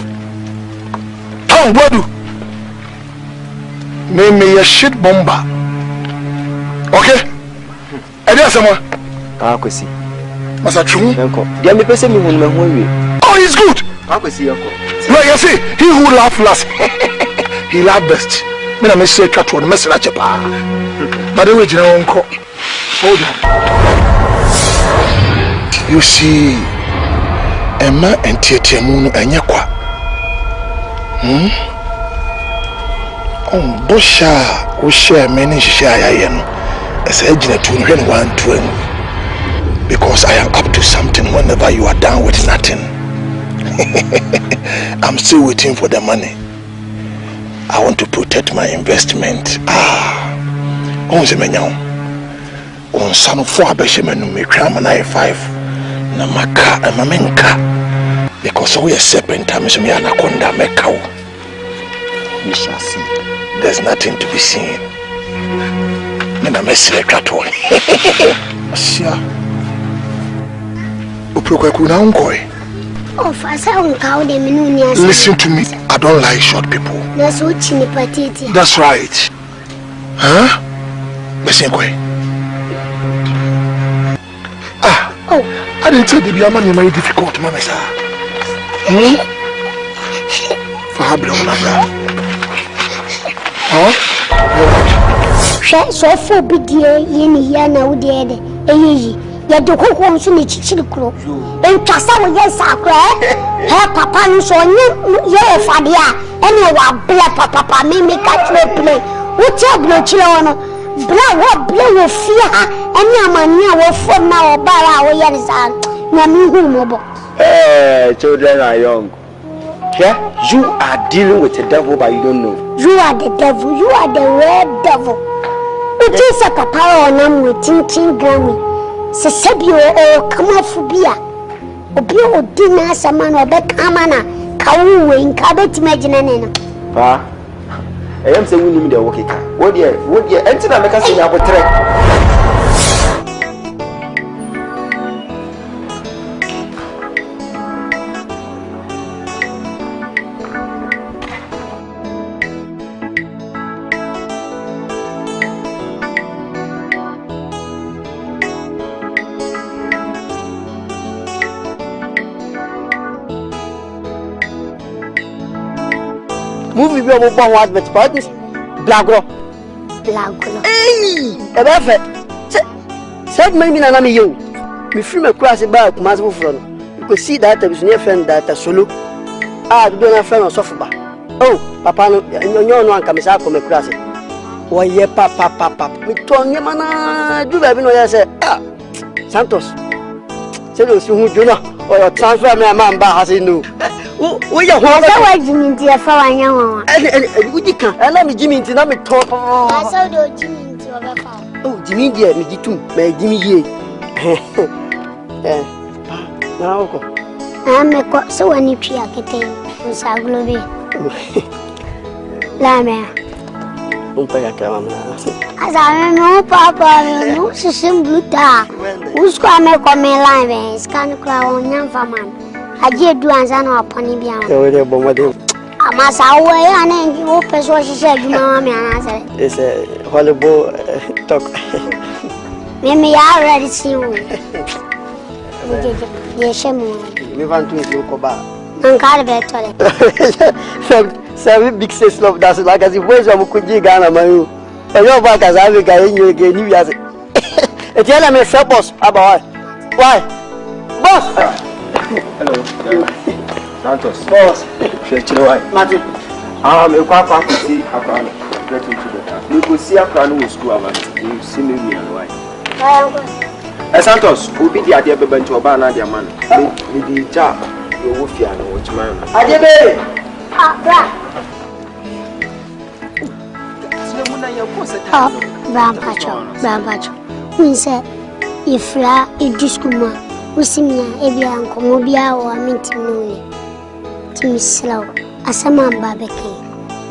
Speaker 5: Tom Bodu. Me shit bomber. Okay? Edia sama.
Speaker 3: Akwesi.
Speaker 5: Masa tru.
Speaker 3: Yanko. Dia me pese mi hunu me ho wie.
Speaker 5: Oh, he's good.
Speaker 3: Akwesi yanko.
Speaker 5: No, you see, he who laugh last, he laugh best. Me na me say twa to no me sra chepa. But we jina wonko. Hold on. You see, Emma and Tietemu no enye kwa. Oh, Bosha, we share many share no. As I jina to no 1 2 because I am up to something whenever you are down with nothing. I'm still waiting for the money. I want to protect my investment. On se menyao. On sano fo abehye menu me twa na 5. Na maka amamenka. Because we are serpent am so me anaconda meka wo. We shall see. There's nothing to be seen. Mena mesre twato. Asia. Uprokwa na unkoi.
Speaker 9: Oh, fasa unka o de menu ni asa.
Speaker 5: Listen to me. I don't like short people.
Speaker 9: That's what chini patiti.
Speaker 5: That's right. Huh? Listen, koi. Oh, I didn't say the Biaman is very difficult, Mama. For her brother. Huh?
Speaker 9: So for big dear, ye now dead. Ya do ko ko nso ne chichiri kro entwasa wo ye sakra he papa no so ye fade a ene wa bla papa me catch me play wo che blo chire wono bla wo bla wo fie ha ene amani a wo fom na wo bara wo ye nsa na mi hu mo bo
Speaker 3: Children are young. Yeah, you are dealing with the devil but you don't know.
Speaker 9: You are the devil, you are the red devil. It is a papa on am with chin grammy. Se sebio o KAMAFO bia obi o dina sama na obe kama na kawuwe nka betimagina nena
Speaker 3: pa eyam se wuni mi de wokeka wo de enti na meka se nya botre movie bi o bo what but this blagro eh e be fe said me na me you me free me class ba kuma so fro no you go see that be so friend that solo do na friend so ba oh papa no nyo no anka me sa ko me class wo ye papa me to nye mana du ba bi no ye say Santos say do si hu jo no o yo transfer me man ba ha say no wo ya ho
Speaker 9: so wa jiminti e fa wanya wa
Speaker 3: ujika ana mi jiminti na me to
Speaker 9: so do jiminti o be fa
Speaker 3: oh jiminti e mi jitum me jimi ye na oko
Speaker 9: I'm so any tree I can take. Who's a globe? Lame. As I know, Papa, no, she's in blue tar. Who's going to come in line? Scan crown, young farmer. I did do as an opponent beyond. I must away and you open what she said, you know, I said.
Speaker 3: It's a horrible talk.
Speaker 9: Maybe I already see you. Yes, we want to go back. I'm kind of
Speaker 3: Seven big sis love that's like as if where's your Mukuji Ghana, my you. And your back as I will get in you again. You as a gentleman, help us about why? Boss!
Speaker 2: Hello, Santos.
Speaker 3: Boss.
Speaker 2: Martin. A papa could see a crown. Get into the car. You could see a crown with school avant. You see me and why. Santos, who be the idea of to a banana, dear man. Maybe job. You will fear no which man.
Speaker 9: Brampacho. We say, if la a discuma, we see me a bia and comobia or a minty. Timmy slow, as a man barbecue,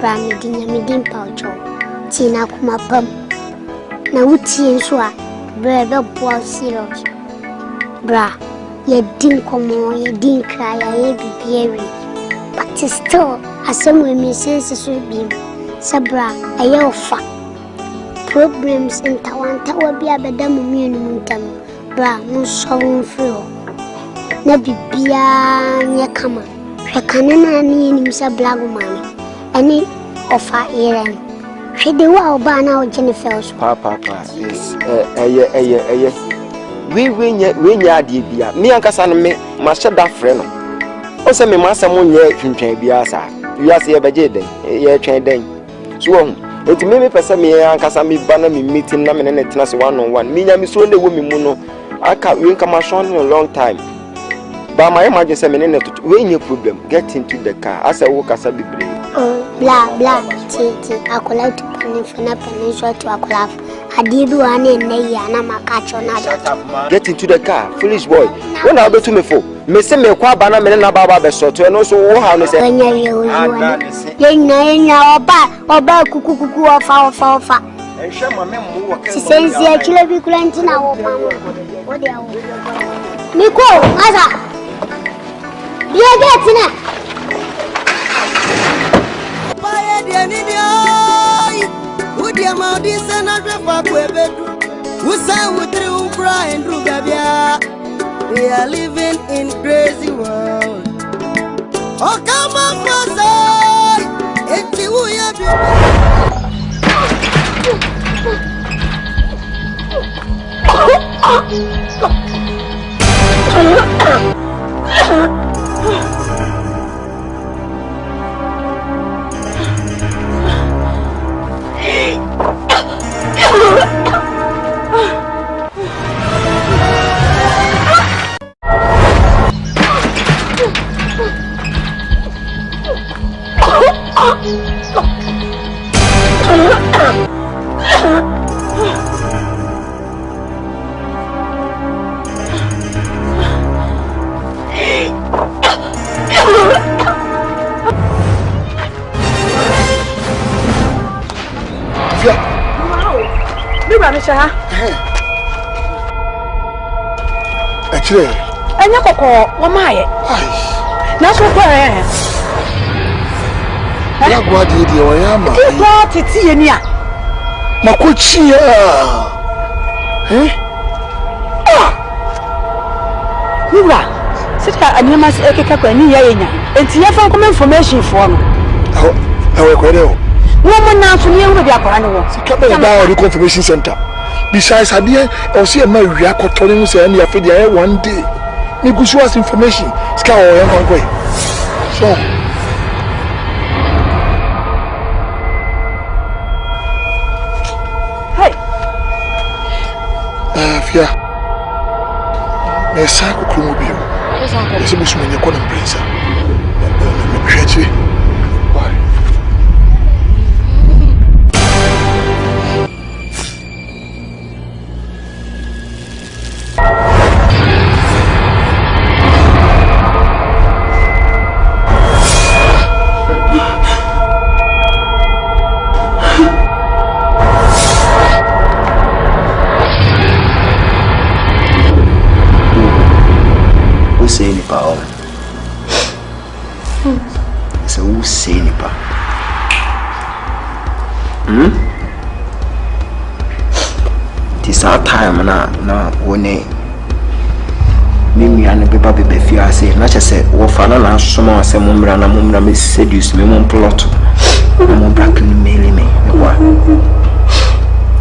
Speaker 9: Bramidina Midin Poucho, Tina Kuma Pump. Now, would see and swap, bread up poor serious. Bra, ye didn't come on, ye didn't cry, I be beery. But still, as some women senses will be. Sabra, a yell fat. Problems in Tawanta will be a better muntum. Bra, no song flow. Nebi Bia, near Kama. The cannon is a black woman. Any of our errand. She do well by now, Jennifer's
Speaker 2: Papa is we win ya, dear. Me and Cassan must shut that friend. Also, me master moon yet can train Biasa. You are here by Jaden, ye train then. So, it may be person me and Cassami banner me meeting them and it was 1-on-1. Me and Miss Wonder Woman Muno. I can't win come in a long time. But my emergency minute when you problem, get into the car as I walk as a be brave.
Speaker 9: Oh, blah, blah, tea, I could like to penny for nothing to a clap. I did one in a and I'm a catch on that.
Speaker 2: Get into the car, foolish boy. When I'll be to me for Missing me qua banana and Baba Besoto and also how to say,
Speaker 9: or bad cuckoo or foul. She says, yeah, kill be granting our Nico, Mother. You're getting it.
Speaker 7: Would you amount this and not fuck with it? Who sang with you crying through Gabia? We are living in crazy world. Oh, come on, brother. It's you who
Speaker 5: Actually,
Speaker 6: I never call one my. That's what I am.
Speaker 5: What did you am?
Speaker 6: What it's in ya?
Speaker 5: Makuchia.
Speaker 6: Sit and you must take a and see if I come information for me.
Speaker 5: How are you?
Speaker 6: Woman now to me with your grandmother.
Speaker 5: The confirmation center. Besides, I did see a man react to him saying, "I feel one day." Negotiate information. Scout or way. So,
Speaker 6: hey,
Speaker 5: Fia, there's a Kumawoo. There's a Muslim in your corner, Prince.
Speaker 3: This our time na one me and the baby fear say na say wo fa na soma say mumra na mumra me seduce me mum plot mo black ni mail me wa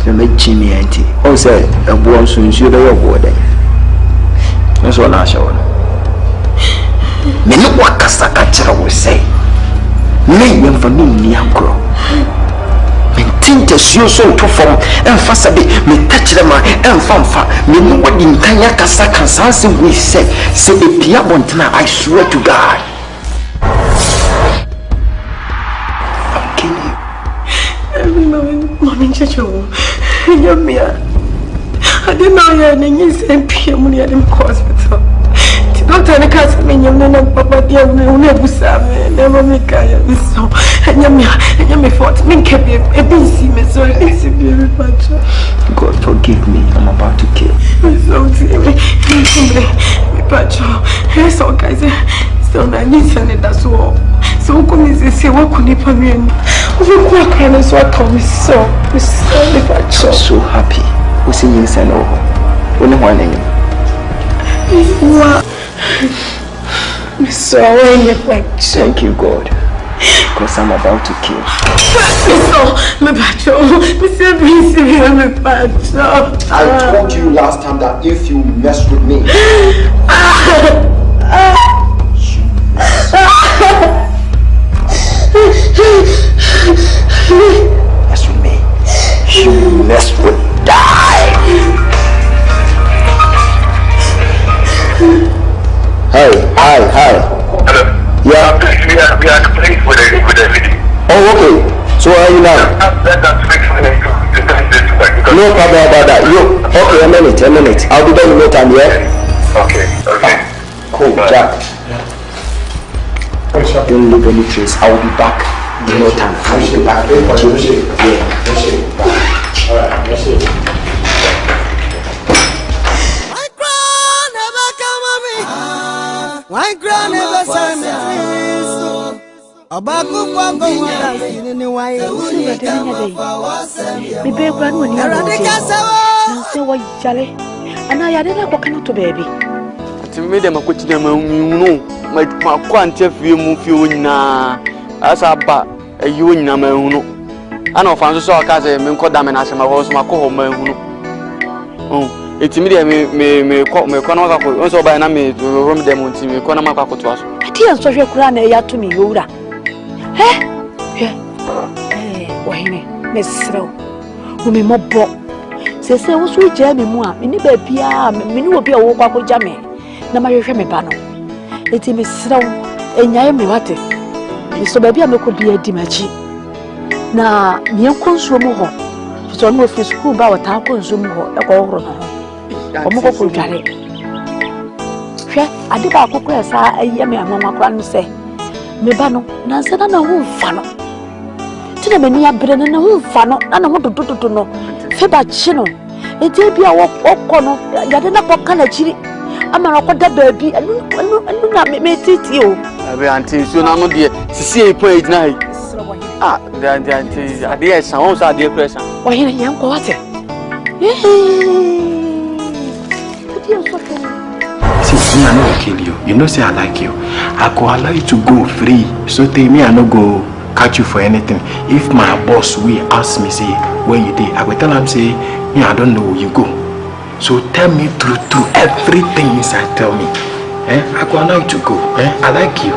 Speaker 3: me Jimmy auntie o say e bo nso nsuo be yo bo den nso na asha wono me no wakasa ka kira wo say me yem fa no ni akro me tinte suo so to fom emfa sabe me tachire ma emfa me no wadi nkanya kasa kansanse we say e pia bontena. I swear to God I'll kill you.
Speaker 10: Mommy Chacho, Yamia. I didn't know you had any same PM when you had him hospital. Don't tell the cast me, you know, Papa, dear, never saw me, never make I so. And Yamia fought me, kept a busy, so I busy very much.
Speaker 3: God forgive me, I'm about to kill.
Speaker 10: So, me, Pacho, here's all guys, so I need to send that's all. So, come and say, what could you put me in? What kind of what told me so? I'm
Speaker 3: so happy. We see you send over. Only one name.
Speaker 10: What? So thank
Speaker 3: you, God. Because I'm about to kill. I told you last time that if you mess with me, mess with me, you mess with die. Hi.
Speaker 11: Hello.
Speaker 3: Yeah.
Speaker 11: We are the place with the lady.
Speaker 3: Oh, okay. So where are you now? No problem about that. Okay, a minute. I'll be done in no time, yeah?
Speaker 11: Okay.
Speaker 3: Cool, Jack. Don't leave any trace. I will be back in no time. I will be back. Alright,
Speaker 7: Why grand never saw me? Abaku Papa was in the way.
Speaker 6: Me be grand when you say what jolly. And I didn't walk out to baby.
Speaker 12: To me, them a question them, my quantity of you move you na as a bat a you in a man. I know Francis saw a cousin, men called them and asked my horse, my co home. Oh. It's immediately me call me Konaka also by name to room them on me Konamaka to us.
Speaker 6: I didn't so your crown a yard to me, Yoda. Why, Miss Row, who me more broke. Says I was with Jamie Moore, me never pia, me will be a walk with Jamie. No, my family banner. It's Miss Row, and I am what it. Mr. Baby, I could be a dimachi. Now, near consume her. So I'm with his school about a town consume her, a go Omoko kujare. Hwe ade ba akokora sa ayeme amama no se. Me ba no na nse na ho mfa no. Tina mani abre na ho mfa no na ho dododo no. Fe ba chi no. Enti bia wokọ no yade na poka na chiri. Amara koda baabi anu na me titi o.
Speaker 12: Abi anti so na no de sisi e po ejina hai. The anti ade e san won so ade pressure.
Speaker 6: Wahina yanko wate.
Speaker 13: See, me, I no kill you. You know, say I like you. I go allow you to go free. So tell me, I no go catch you for anything. If my boss will ask me, say, where you did, I will tell him, say, me, I don't know where you go. So tell me through everything inside. Tell me. I go allow you to go. I like you.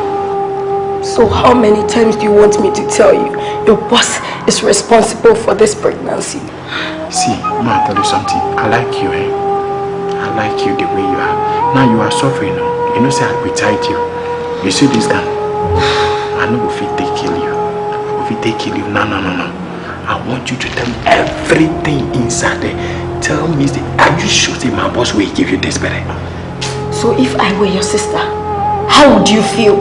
Speaker 10: So how many times do you want me to tell you your boss is responsible for this pregnancy?
Speaker 13: See, ma, I'll tell you something. I like you, I like you the way you are. Now you are suffering, no? You know, say I betide you. You see this guy? I know if they kill you. If they kill you, no. I want you to tell me everything inside there. Tell me, are you sure that my boss will give you this better?
Speaker 10: So if I were your sister, how would you feel?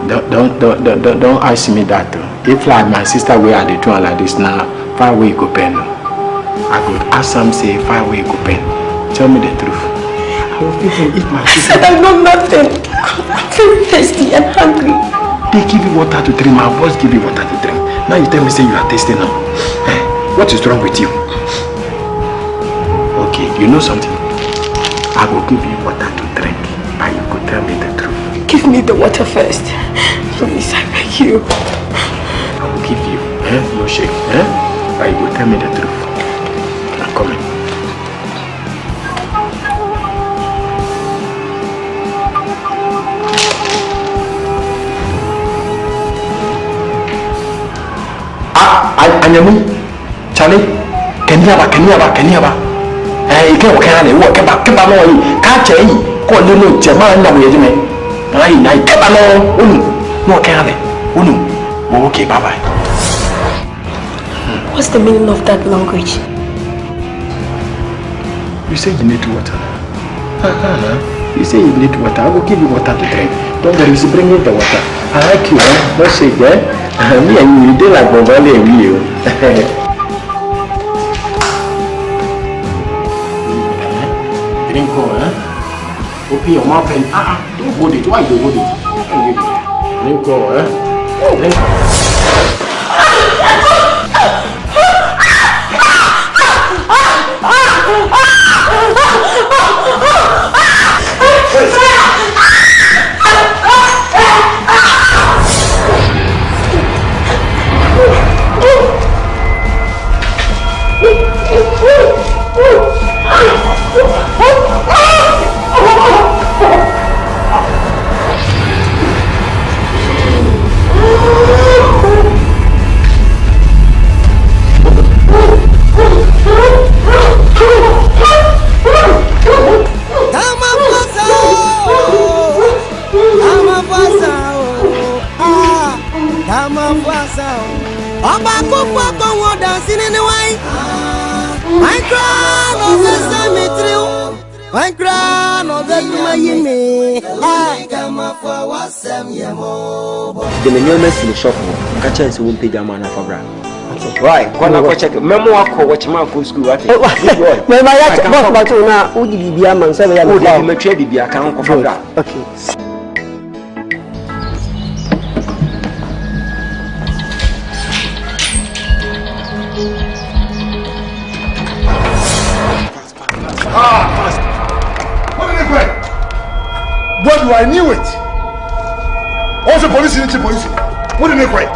Speaker 13: Don't ask me that. If like my sister were at the doing like this now, 5 way go pen. I could ask some say 5 way go pen. Tell me the truth. I will feel if my sister.
Speaker 10: I know nothing. I'm very thirsty and hungry.
Speaker 13: They give you water to drink. My boss give you water to drink. Now you tell me say you are thirsty now. What is wrong with you? Okay, you know something? I will give you water to drink, but you could tell me the truth.
Speaker 10: Give me the water first. Please, I beg you.
Speaker 13: I will give you, no shake, but you will tell me the truth. I'm coming. Anyamu, Charlie, Kenya, you can't walk about Kumawoo, catch a call you know, Jaman, no, I kept alone, no, Kali, okay, bye bye.
Speaker 10: What's the meaning of that language?
Speaker 13: You say you need water. You say you need water. I will give you water to drink. Don't worry, you bring in the water. I like you, Don't shake, Me and you do like Bovali and you. Drink, open your mouth and don't hold it. Why do you hold it? Drink, Drink.
Speaker 2: The newest in the shop, catch us won't pay the man for brand. Right, when I check memoir call what you for school. What
Speaker 6: about you now? Who did you be a man? Say, I will
Speaker 2: make sure be a count for that.
Speaker 6: Okay.
Speaker 5: What do I knew it? Also, police in the police. What did they quite?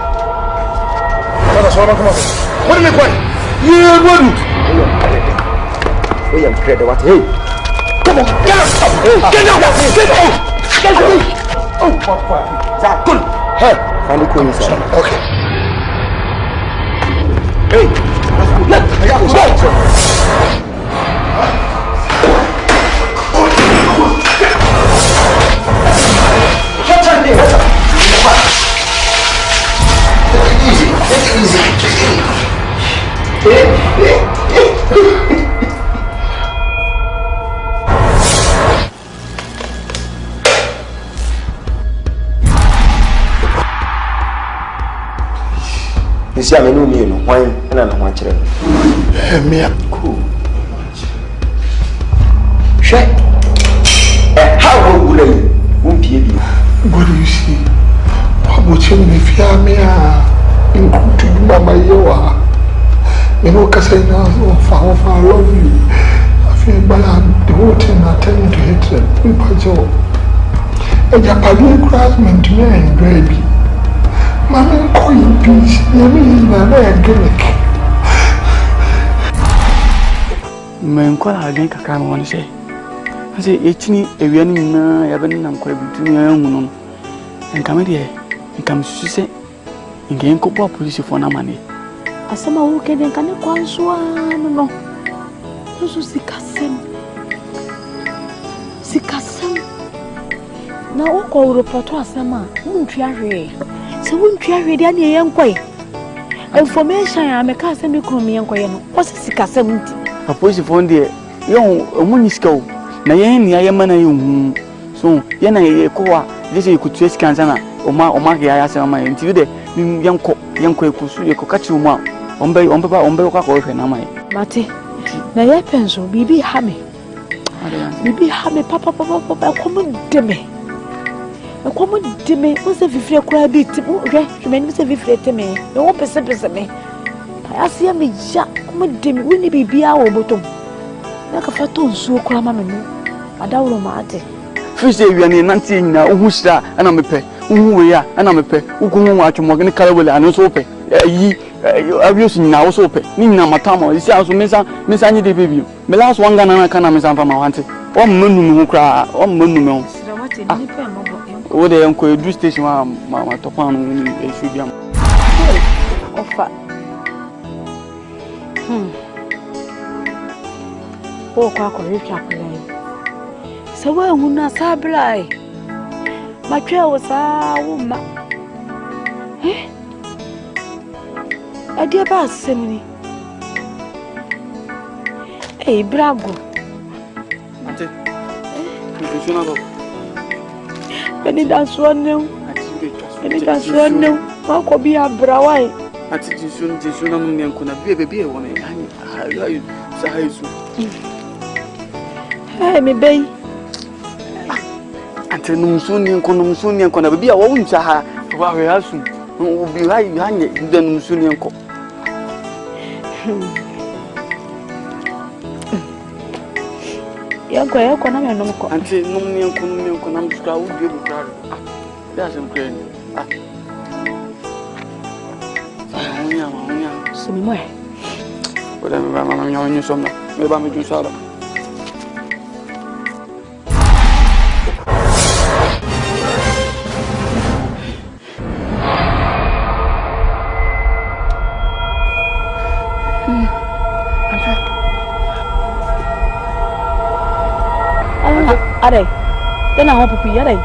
Speaker 5: What did they quite? You wouldn't.
Speaker 2: We am credit what? Hey, come on, get up! Get up! Get up! Oh, Papa, that good. Hey, funny coincidence.
Speaker 5: Okay.
Speaker 2: Hey, let's go. You see, I'm a new man. Why? And I'm not children.
Speaker 5: Me, cool.
Speaker 2: Check. How good are you? What do
Speaker 5: you see? What would you if you are me? Including Mama Yoa. You know, because I know I love you. I feel bad. The whole thing are turning to hatred. And your party craftsman to me and baby. Mamma, call you peace. You mean, I'm a gimmick.
Speaker 12: Men call again, I want to say. I say, it's me, a young Evan, I'm quite between your own. And come here, and come to say, and gain couple police for no money.
Speaker 6: As some who can quite swan, no. Those who seek us. Now, what call report to us, Sama? Won't you? So, won't you ready any young quay? Information I make us and become young quay. What's a sick as a
Speaker 12: police phone there? Young, a money school. Nayan, I am a so, Yana, a coa, this you could trace Kansana, or Marky, I asked my until the young quay pursue your cockatoo mouth. On Papa, or Namai.
Speaker 6: Mate, Naya pencil, be hammy. Be hammy, Papa, come on, Demi. A common Demi was a free cry beat. Okay, you may say, if me, no one percent me. I see me ja, me dem we ni bibia wo botom. Na ka fa to nsuo kura ma me no. Adawro ma ate.
Speaker 12: Fish dey wi an nanti nyina ohu hira ana mepe. Ohu we ya ana mepe. Ugu ho atwomo ne kalawele anu so pe. Yi abios nyina wo so pe. Ni nyina matama isi aso mensa nyi de baby. Me last one Ghana na kana mensa fa ma wante. O mmanu me ho kra, o mmanu me ho. Wo de enko edu station ma topan no ni esu bia.
Speaker 6: Ofa. O kwa ko richa play. So we hu na sablai. Ma twa wo sa wo ma. Ade ba semni. Brago.
Speaker 12: Ate. Funciona do.
Speaker 6: Beni dance one now. Beni dance one now. Ma ko bi abrawai.
Speaker 12: Ati tisuna no nyanko na bebe e wona yani. Ayo sa haisu.
Speaker 6: Hey me bey.
Speaker 12: Ante numsu nyanko na bebe a wo ncha ha. Wa we asu. Obi ha yanye nda numsu nyanko. Yako na me nomko.
Speaker 6: Ante
Speaker 12: nyanko na msukra wo bi bukra. Ya sem kren. Munya.
Speaker 6: Sumi mwe.
Speaker 12: Oda me ba mama nyawo nyusomna. Me ba me jusala.
Speaker 6: Are. Tena ho pupi are.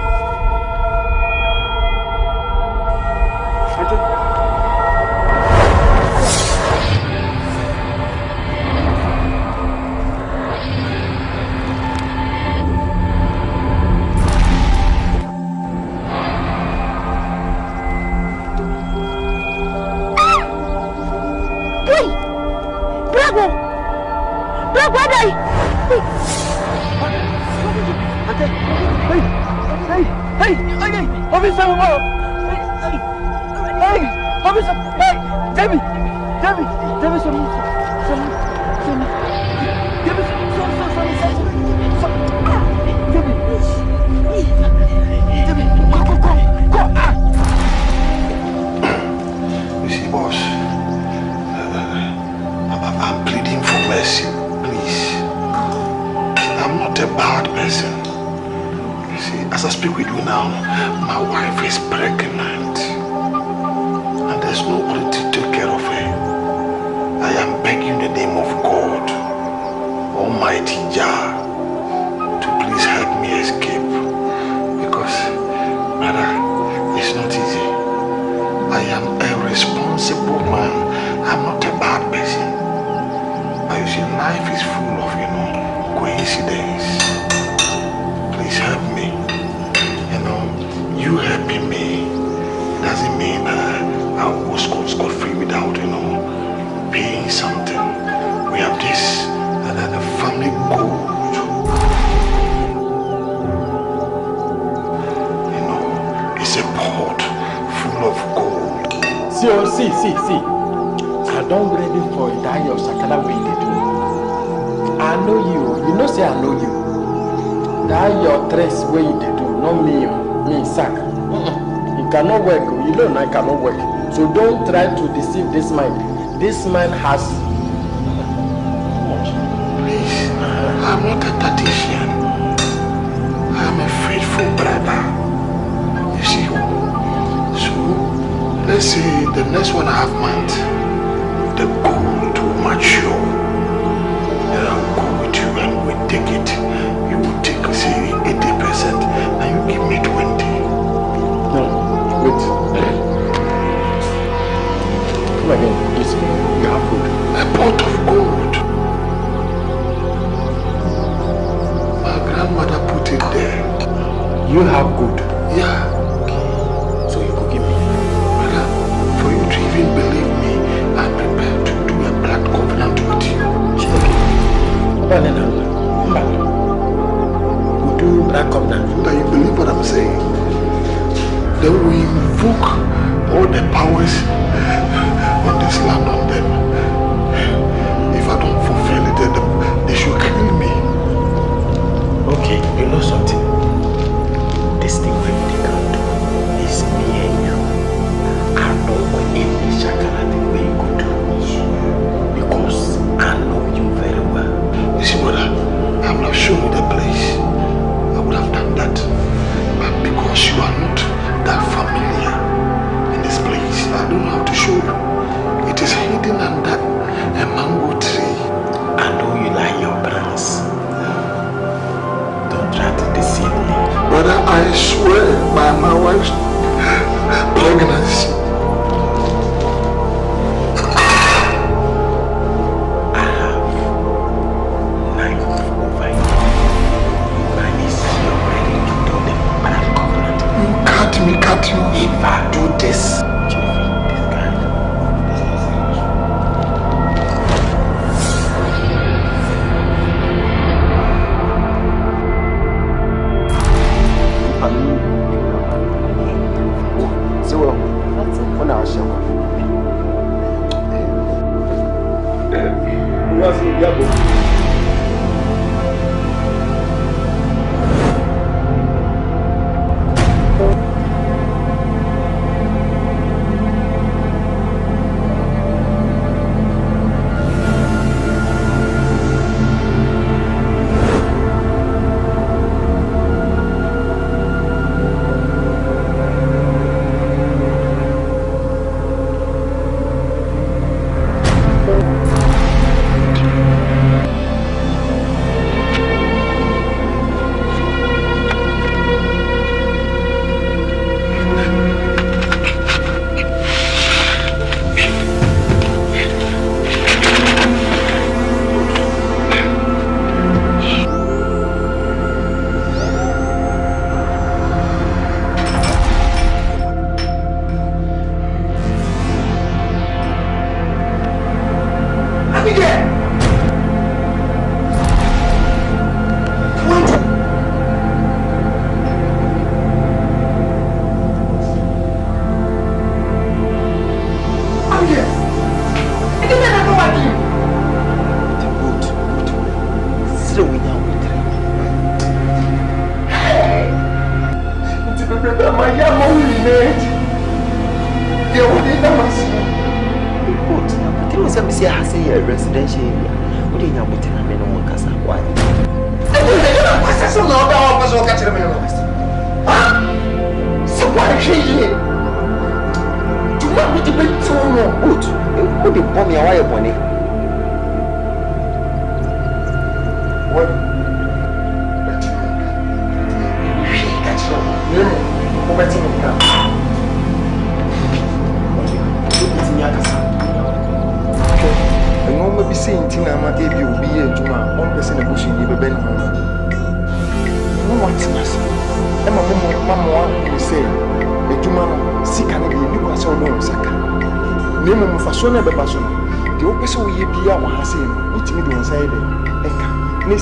Speaker 13: See. I don't ready for that your sakala way they do. I know you. You know say I know you. That your dress way they do, not me sack. It cannot work. You know I cannot work. So don't try to deceive this man. This man has
Speaker 5: please, I'm not a tactician. I'm a faithful brother. You see, so let's say the next 1.5 months, the gold will mature. Then I'll go with you and we'll take it. You will take, say, 80%, and you give me 20.
Speaker 13: No, wait. Come again, please. You have gold.
Speaker 5: A pot of gold. My grandmother put it there.
Speaker 13: You have gold?
Speaker 5: Yeah.
Speaker 13: So you could give me.
Speaker 5: For you to even believe me, I'm prepared to do a blood covenant with you.
Speaker 13: We do blood covenant.
Speaker 5: So that you believe what I'm saying. Then we invoke all the powers on this land on them.
Speaker 3: was in Dabo.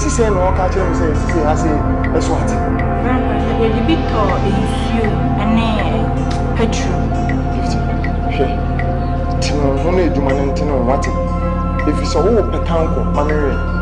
Speaker 5: Say no, catch him, say, I say, that's what.
Speaker 14: The big car is you and petrol.
Speaker 5: 50. Tino, only do man and Tino, what? If it's a whole petanco, Mammy.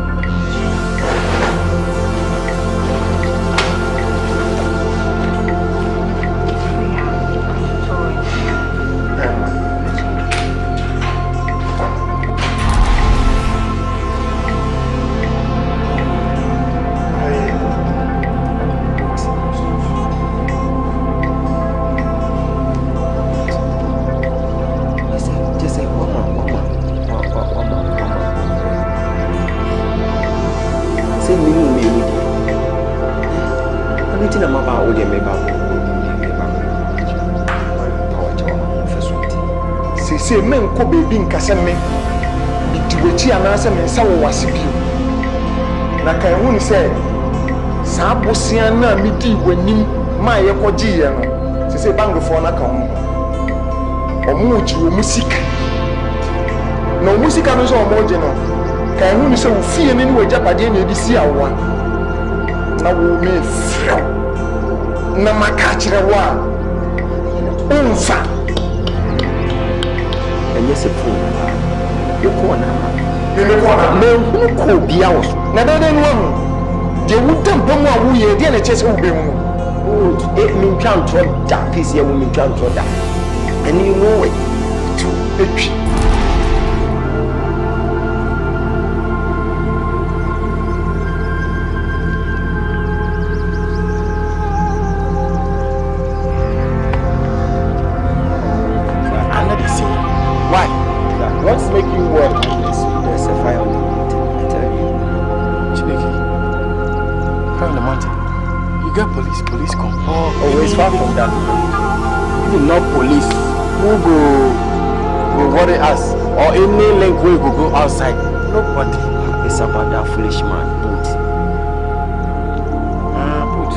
Speaker 5: Say men ko baby nkasa me bitiwechi anase me nsa wo wase bio na kan hu ni say saa bosia na medi wanim ma ye koje ye no se bangfo na kan hu omo ji wo musika no musika no so omo je no kan hu ni say wo fie ni wo japade na ebisi awa na wo me fro na makachire wa unfa.
Speaker 3: Yes, a fool. You corner. You could be ours. Now, then, one. You would dump on one who you didn't chase who be wood. It mean can't try that piece here, women can't try that. And you know it. To a
Speaker 12: not police who go worry us or any link we go outside. Nobody.
Speaker 3: It's about that foolish man, Boot. Boot.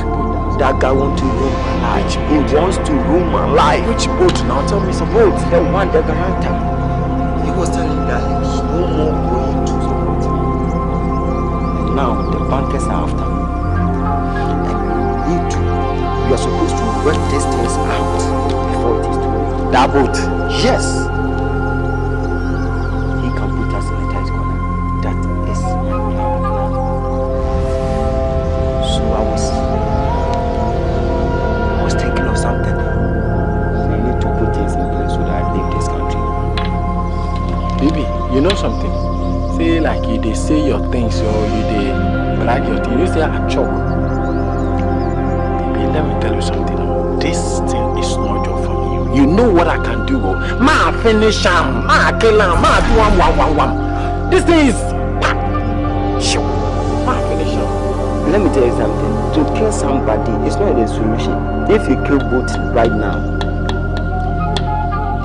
Speaker 3: That guy wants to ruin my life. He wants to ruin my life.
Speaker 12: Which boat? Now tell me some
Speaker 3: boat. The one, the guarantor. He was telling that he's no more going to support me. And now the bankers are after me. And you are supposed to work these things out before it is too late.
Speaker 12: That boat?
Speaker 3: Yes. He can put us in a tight corner. That
Speaker 13: Baby, you know something? Say like you they say your things or you they brag your things. You say I choke. Baby, let me tell you something. This thing is not job for me. You know what I can do. Ma finish him, ma kill him, ma do one. This thing is ma finish him.
Speaker 2: Let me tell you something. To kill somebody is not the solution. If you kill both right now,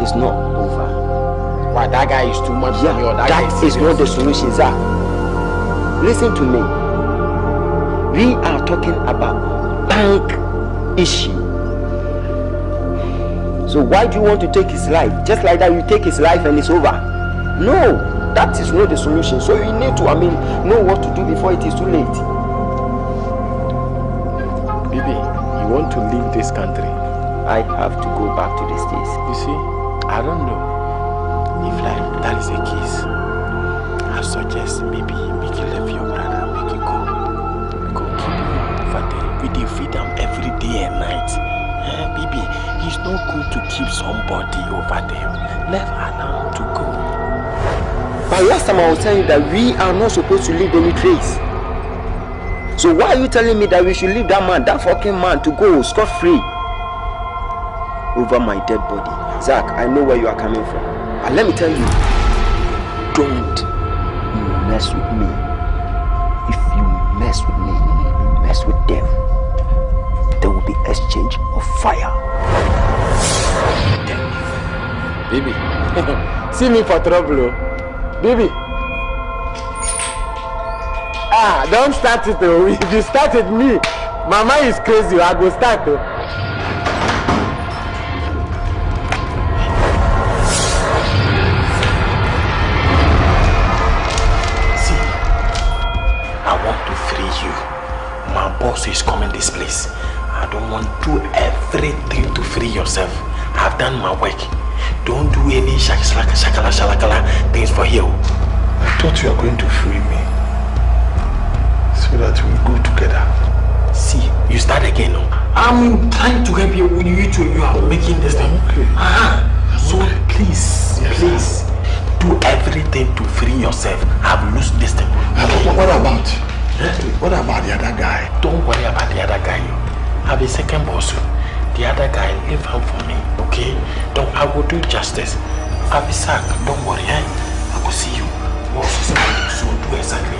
Speaker 2: it's not over.
Speaker 13: Why that guy is too much for you?
Speaker 2: That is not the solution, sir. Listen to me. We are talking about bank issue. So why do you want to take his life? Just like that, you take his life and it's over. No, that is not the solution. So you need to, know what to do before it is too late.
Speaker 13: Baby, you want to leave this country?
Speaker 2: I have to go back to the States.
Speaker 13: You see, I don't know if like that is the case. I suggest maybe make you leave your brother, make you go. Go keep him over there. We dey feed him every day and night. Baby, it's not good to keep somebody over there. Let alone to go.
Speaker 2: But last time I was telling you that we are not supposed to leave any trace. So why are you telling me that we should leave that fucking man to go scot-free over my dead body? Zach, I know where you are coming from. And let me tell you, don't mess with me. If you mess with me, you mess with them. There will be exchange of fire.
Speaker 13: Baby, see me for trouble, baby. Don't start it though. If you started me, Mama is crazy. I go start though. See, I want to free you. My boss is coming this place. I don't want to do everything to free yourself. I've done my work. Don't do any shakala things for you.
Speaker 5: I thought you were going to free me so that we go together.
Speaker 13: See, you start again. No? I'm trying to help you. You are making this thing.
Speaker 5: Okay.
Speaker 13: So please, do everything to free yourself. I've lost this thing.
Speaker 5: What about the other guy?
Speaker 13: Don't worry about the other guy. I have a second boss. The other guy, leave him for me, okay? I will do justice. I'll be sacked. Don't worry, I will see you. So do exactly,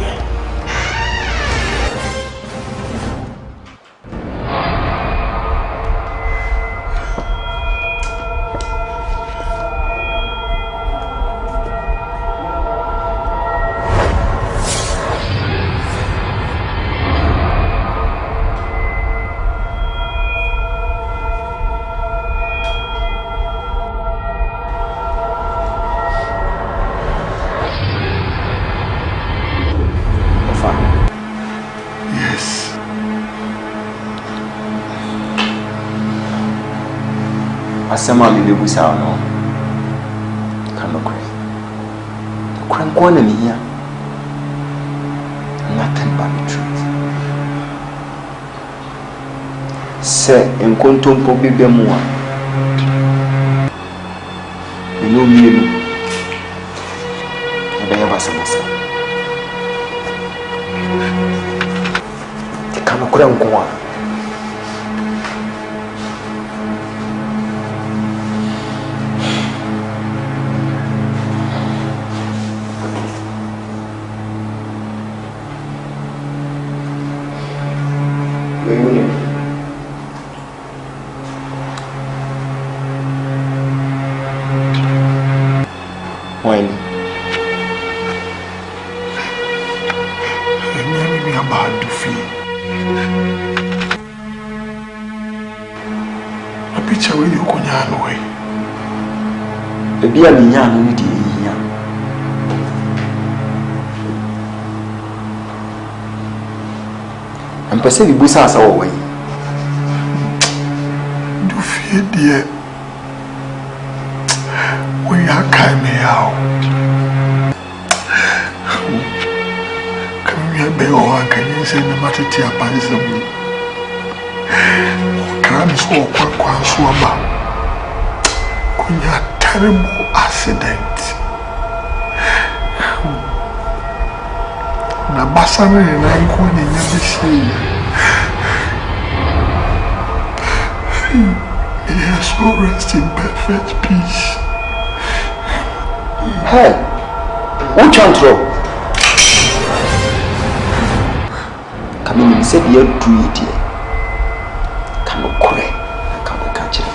Speaker 2: Asama mi bebu sa no. Come on, Kwan me here. Nothing but the truth. Say enkontompo bebe mu a. Eno mienu. Obeya basa. Kama kura nkwa.
Speaker 5: When? A picture with you, Kunyano.
Speaker 2: A beer minyano with you. And perceive Busas away.
Speaker 5: Do fear, dear. We are coming out. Come here, Bell, can you send the matter to your party? Can so quite swabba. Could you terrible accident? Na basana na nko ni nyabishi. Yes, so rest in perfect peace.
Speaker 3: Hey, which antro? Come in, said you're doing it. Come on, correct. Come on, catch it.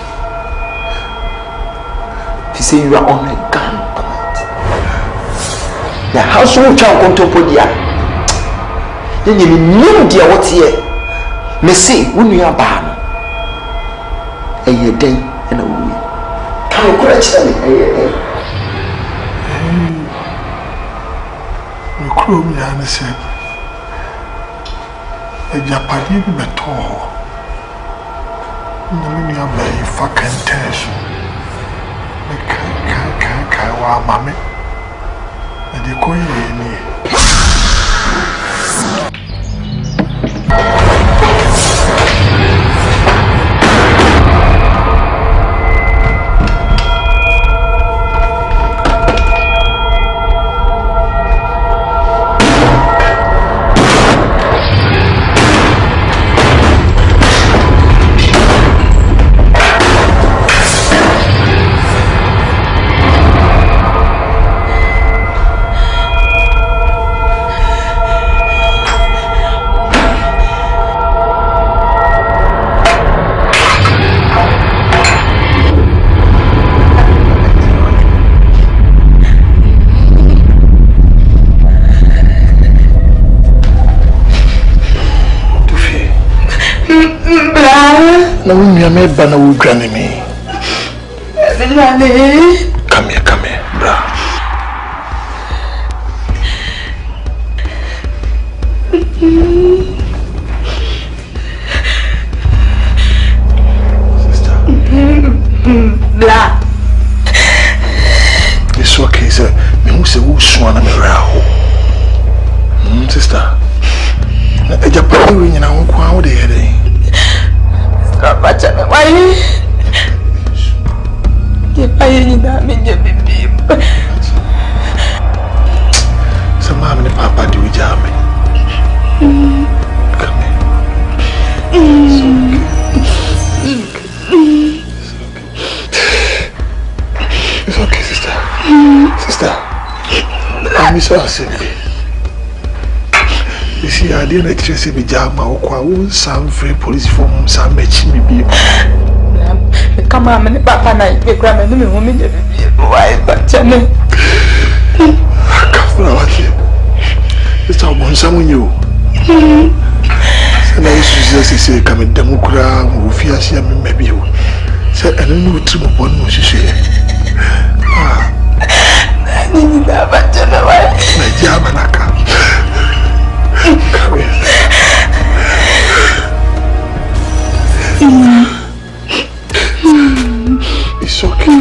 Speaker 3: He said you are on a gun. The house will child contemporary. Then you knew dear what's here. Me say, when you are bad, a year day and a week. Come on, correct me. You crew me, I said. A Japanese beto. No, me are very fucking tension. Kyeiwa, mammy. And they call you.
Speaker 5: Na wumi me ba na wo dwane me. Come here, bra. Sister.
Speaker 10: Bla.
Speaker 5: It's okay, sir. Me who say who swana me raho. Sister. Na eja pa we nyina wo kwa wo de yede.
Speaker 10: Baca me why? Dia payah ni dah minjem bibi.
Speaker 5: Sama me papa di ujame. Come here. It's okay, sister. Sister. I'm so happy. You see, I didn't actually be jam or some free police form, some matching me.
Speaker 10: Come on, and papa night, we grab a woman. Why, but Jenny?
Speaker 5: I can't watch you. It's all one someone you. And I used to say, come in Democrat, who fears you, maybe you. Said, I don't know true one was she say.
Speaker 10: I need that, but Jenny,
Speaker 5: my jam and I can't. Come here. It's okay,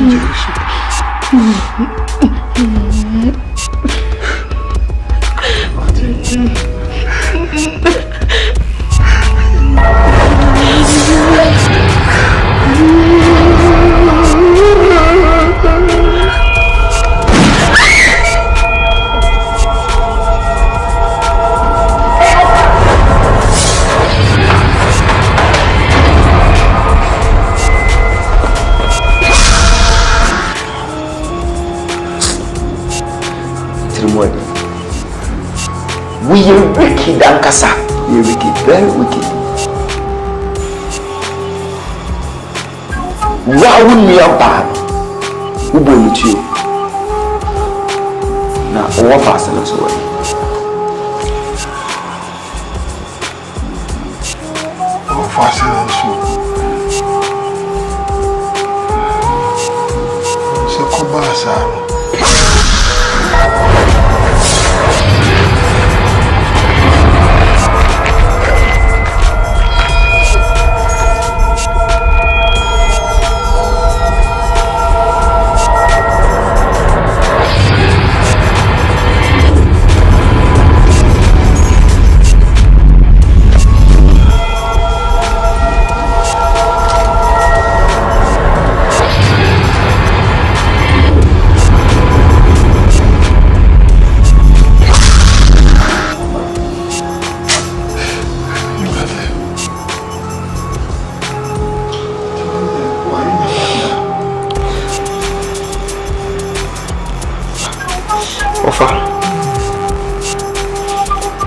Speaker 3: We are wicked, Ankasa. We are wicked, very wicked. Why wouldn't we have bad? Who bought you? Now, all fast and so away.
Speaker 5: All fast and so. So, Kubasa.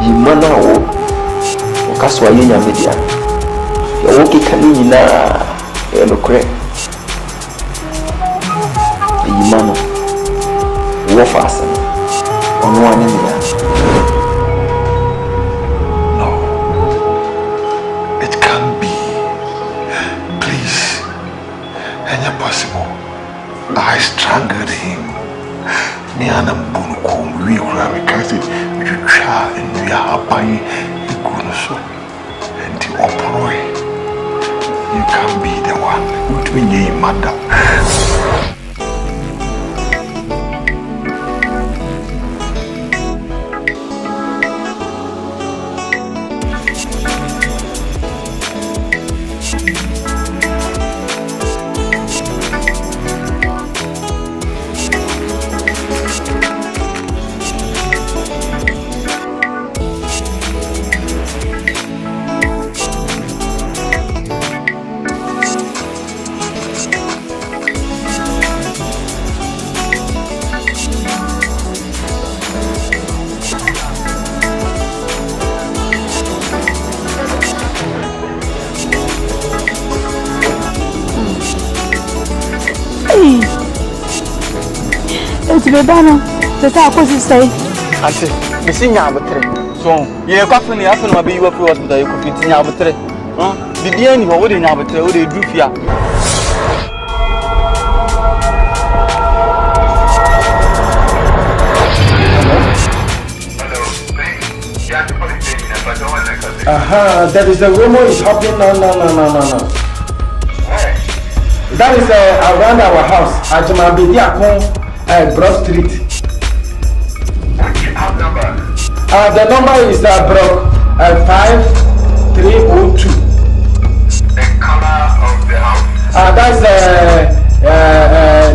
Speaker 3: Yimana o okaswa yenya media. Ya woki kanini na no kre. Yimano. Wo fasa. Ono ane media.
Speaker 5: No. It can't be. Please. It's impossible. I strangled him. Me and a bunko, we were because you try and we are buying a good so. And the opera, you can be the one with me, mother.
Speaker 4: Bebano, the talk was to say.
Speaker 12: Auntie, the senior arbitrary. So, you're coughing, I feel my baby was hospital, you could be arbitrary. The dear you already in arbitrary, what they do here.
Speaker 15: That is the rumor is happening. No. That is around our house at Mabidi Broad Street. The number is Brock 5302.
Speaker 11: The color of the house?
Speaker 15: That's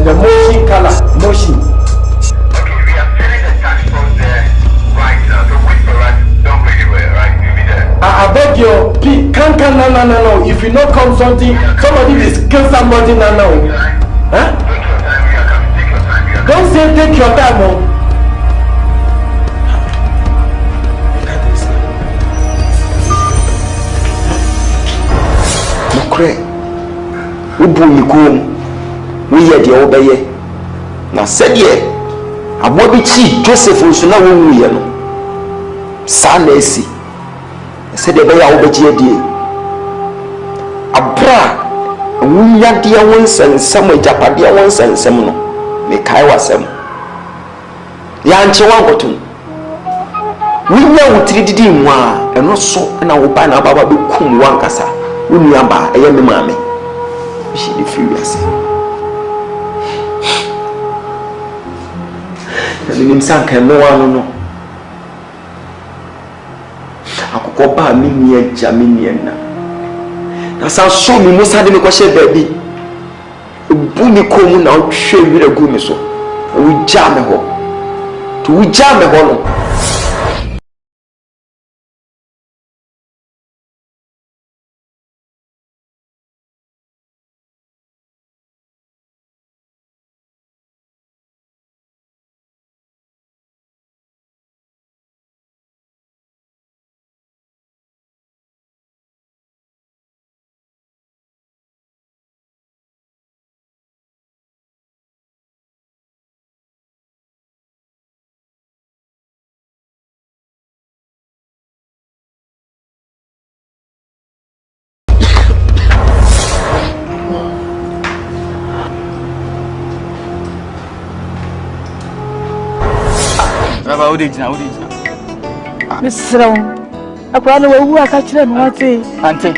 Speaker 15: the motion color. Motion.
Speaker 11: Okay, we are sending the tax force there right now. So wait for us. Don't go anywhere, right? We'll be there.
Speaker 15: I beg you, please, no. If you not come somebody will kill somebody now. Huh? Don't say take your time, oh.
Speaker 3: Mokre. Ubu yikum. We ye de obeye. Na said ye. Abobi chi Joseph nso na wonu ye no. Sa na esi. Said ebe ya obeji adie. Abra wunya de wonsensem ajapade wonsensem no. Me Kyeiwa sem ya nche wangoto winya wutiri didi nwa eno so na wo ba na baba be kum wankasa wonu aba eye me maame she the furious na Memsa kan no wano no akoko ba me ni agya me ni na na sa so mi musa de me ko she baby buni komu na hwe wira gu me so we jam ho to we jam ho no
Speaker 12: Baba, what did you
Speaker 4: Miss Sloan, I can't know who I catch them. What say,
Speaker 12: Auntie?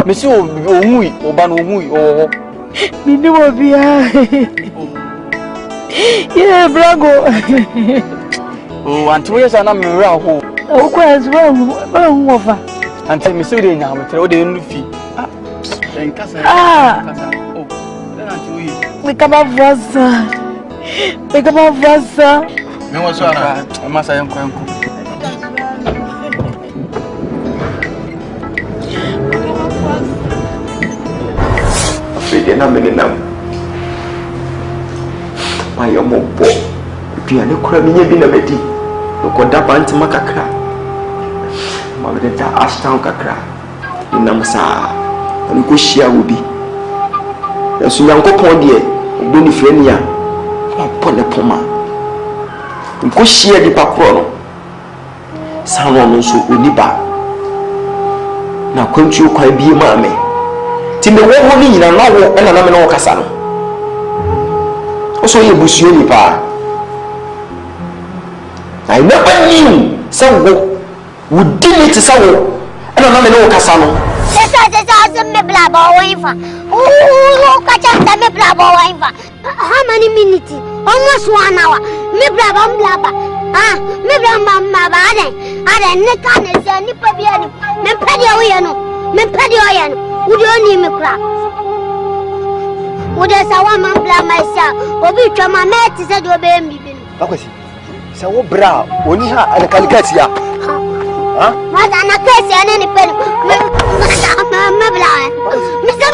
Speaker 12: Monsieur, oh, Banu, oh,
Speaker 4: me no be yeah, Brago.
Speaker 12: Oh, Auntie, where's an amira?
Speaker 4: Oh, quite wrong over.
Speaker 12: Auntie, Monsieur, they now throw the Luffy.
Speaker 4: We come up Vasa. We come up Vasa.
Speaker 12: Me was so I must say, Uncle.
Speaker 3: Afraid na me nam. My yomo bo. If you are no cramming, you be na medi. No koda banti makakra. Mabeta ashtown kakra. Memsa. And go share will be. As you go pon dear, Bonnie Frenia. Upon the poma. Go share the papro. Someone also uniba. Now couldn't you quite be a mammy? Till the woman in an hour and an amino casano. Also, you bush you pa. I never knew some would deal it to someone and an amino casano.
Speaker 9: How many minutes? Almost 1 hour. Me blabba. Ah, me blabba bade. Ada nekane se ni pabiani. Me pedi oyano. Me pedi oyano. Udi oni me kra. Udi sawa man blabba isa. Obi twama meti se do be mi bi.
Speaker 3: Akwasi. Se wo bra, oni ha anakalikati ya. Ha?
Speaker 9: Mata anakasi ane ni pedi. Me blabba. Me se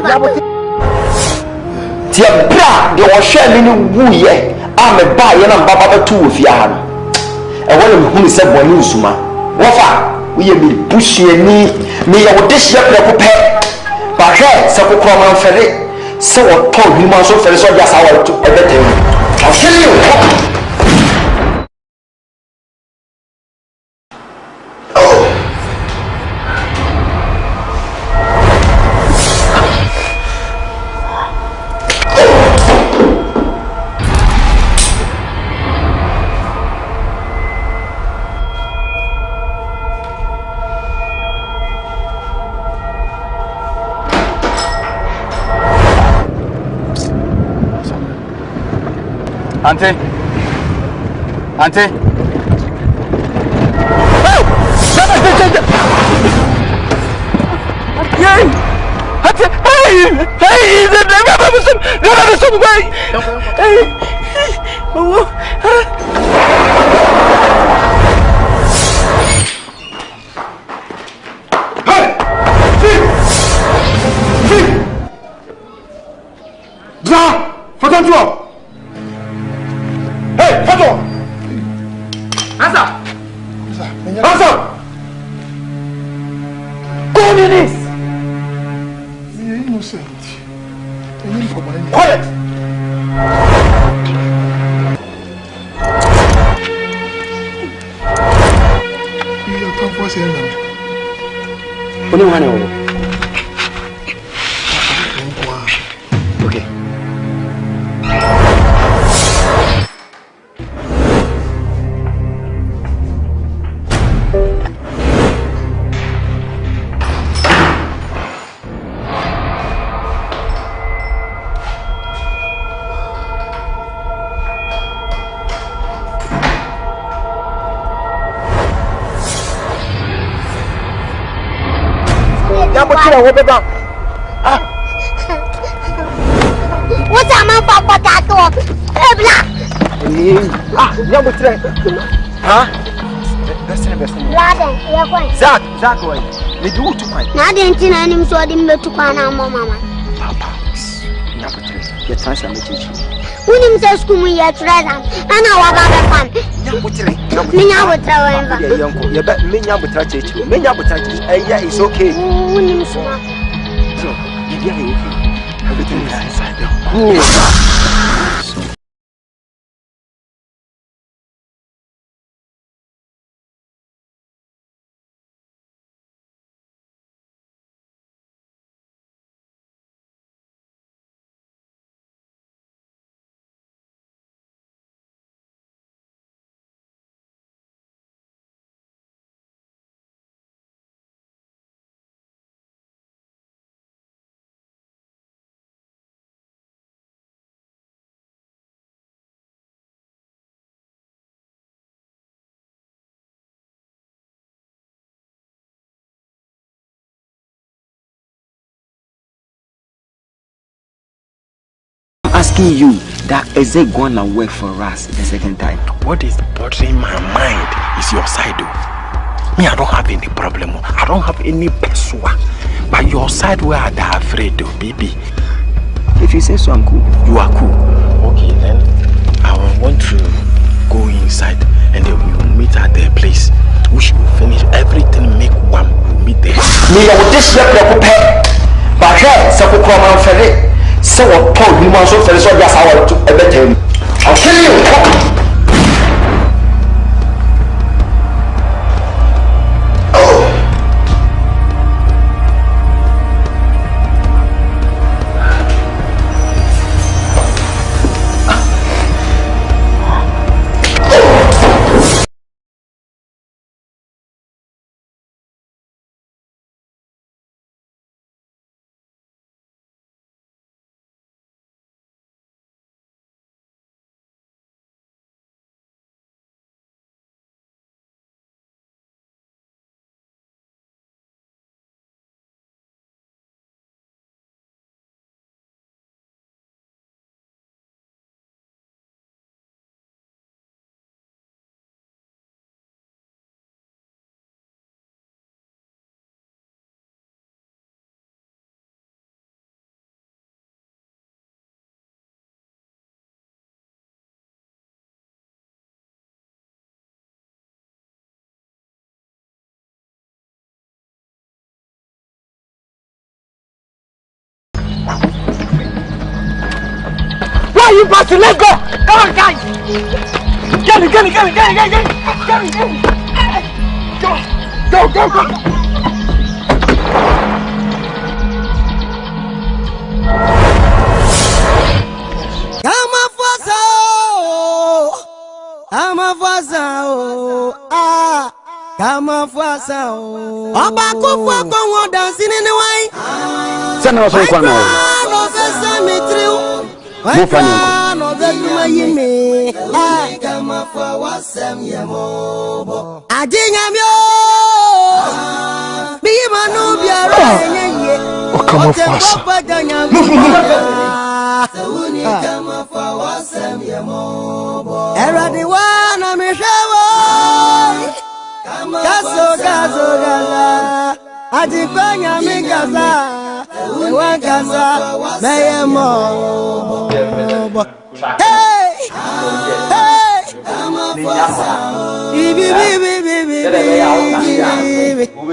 Speaker 9: blabba.
Speaker 3: Tia bra de wo hwe me ni wuye a me ba ye na mbaba batu ofia ha no e wona me hunu se boni usuma wo fa wo ye me busuani me ye wo dehia preko pe ba hwe se kokro man fere se wo to hwima so fere so ja sa wa to ebetem I'll kill you.
Speaker 12: Auntie.
Speaker 15: Oh!
Speaker 9: What's a man for potato?
Speaker 3: Huh? Zach, why? Did you to find?
Speaker 9: Now, didn't you know so I didn't go to Pana, Mamma?
Speaker 3: Papa, your chance I'm teaching.
Speaker 9: When him says, Come here, treasure, and our other fun. Me, I would tell him.
Speaker 3: You bet me, I would touch it. Me, I would touch it. Yeah, it's okay. So, everything is inside there. Asking you that is it gonna work for us the second time?
Speaker 13: What is bothering my mind is your side though. Me, I don't have any problem. I don't have any pessoa. But your side where I'm afraid though, baby.
Speaker 3: If you say so, I'm cool.
Speaker 13: You are cool. Okay, then I want to go inside and then we will meet at their place. We should finish everything.
Speaker 3: hyia prɛko pɛ bahwɛ sɛ kokorɔma mfɛre sɛ wɔtɔ nnwuma nso fɛre sɛ ɔde asa wɔto ɛbɛtaa mu ɔkele yɛ kɔ
Speaker 15: You bastard, let's go! Come on, guys! Get it! Go!
Speaker 7: KAMAFO. Oba kufu kwa dancing in the way.
Speaker 3: Sana waso kwa na.
Speaker 7: Mufanya no beduma yime KAMAFO wasem yemobo ajinyamyo bima no biara yenye
Speaker 5: KAMAFO
Speaker 7: sewuni KAMAFO wasem yemobo eradi wana mishawo kaso gaza adikonya mingaza wagaza meyemo hey KAMAFO ibi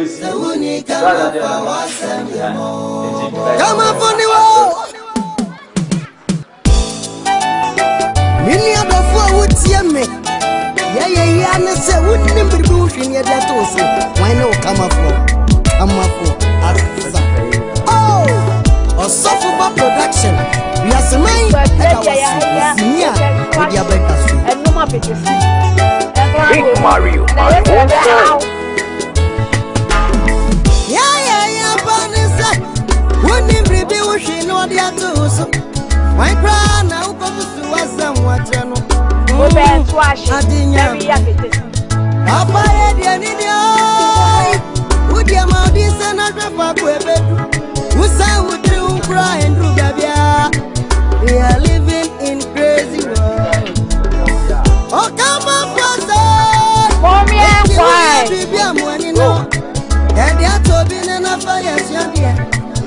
Speaker 7: sewuni KAMAFO wasem yemobo KAMAFO ni wo mini abafo wutie me yeah na se wunni mbirbi wuhwini ya da to so why no KAMAFO asa oh Osofo production we are semai senior with your breakfast and no more pictures Big Mario yeah banisa wunni mbirbi wuhwini ya da to so why cry na ukofu wasam wachano oben twash very yakete papa ye ni oi udia maudi sana trafa kwebedu usa udri unkra and rugabia we are living in crazy world oh KAMAFO mommy and why bibia mwani no and ya to be na fire siambia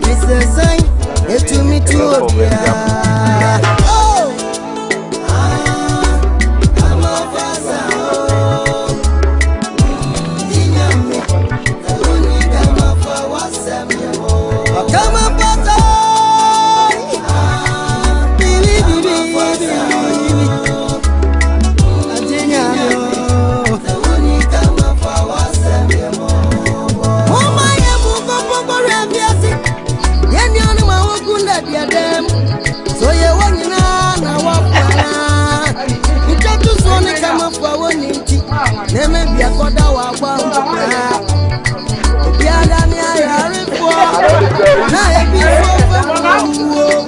Speaker 7: this is a sign to me to oh Neme bia koda wa gba bia da mi ayare fo na e bi fo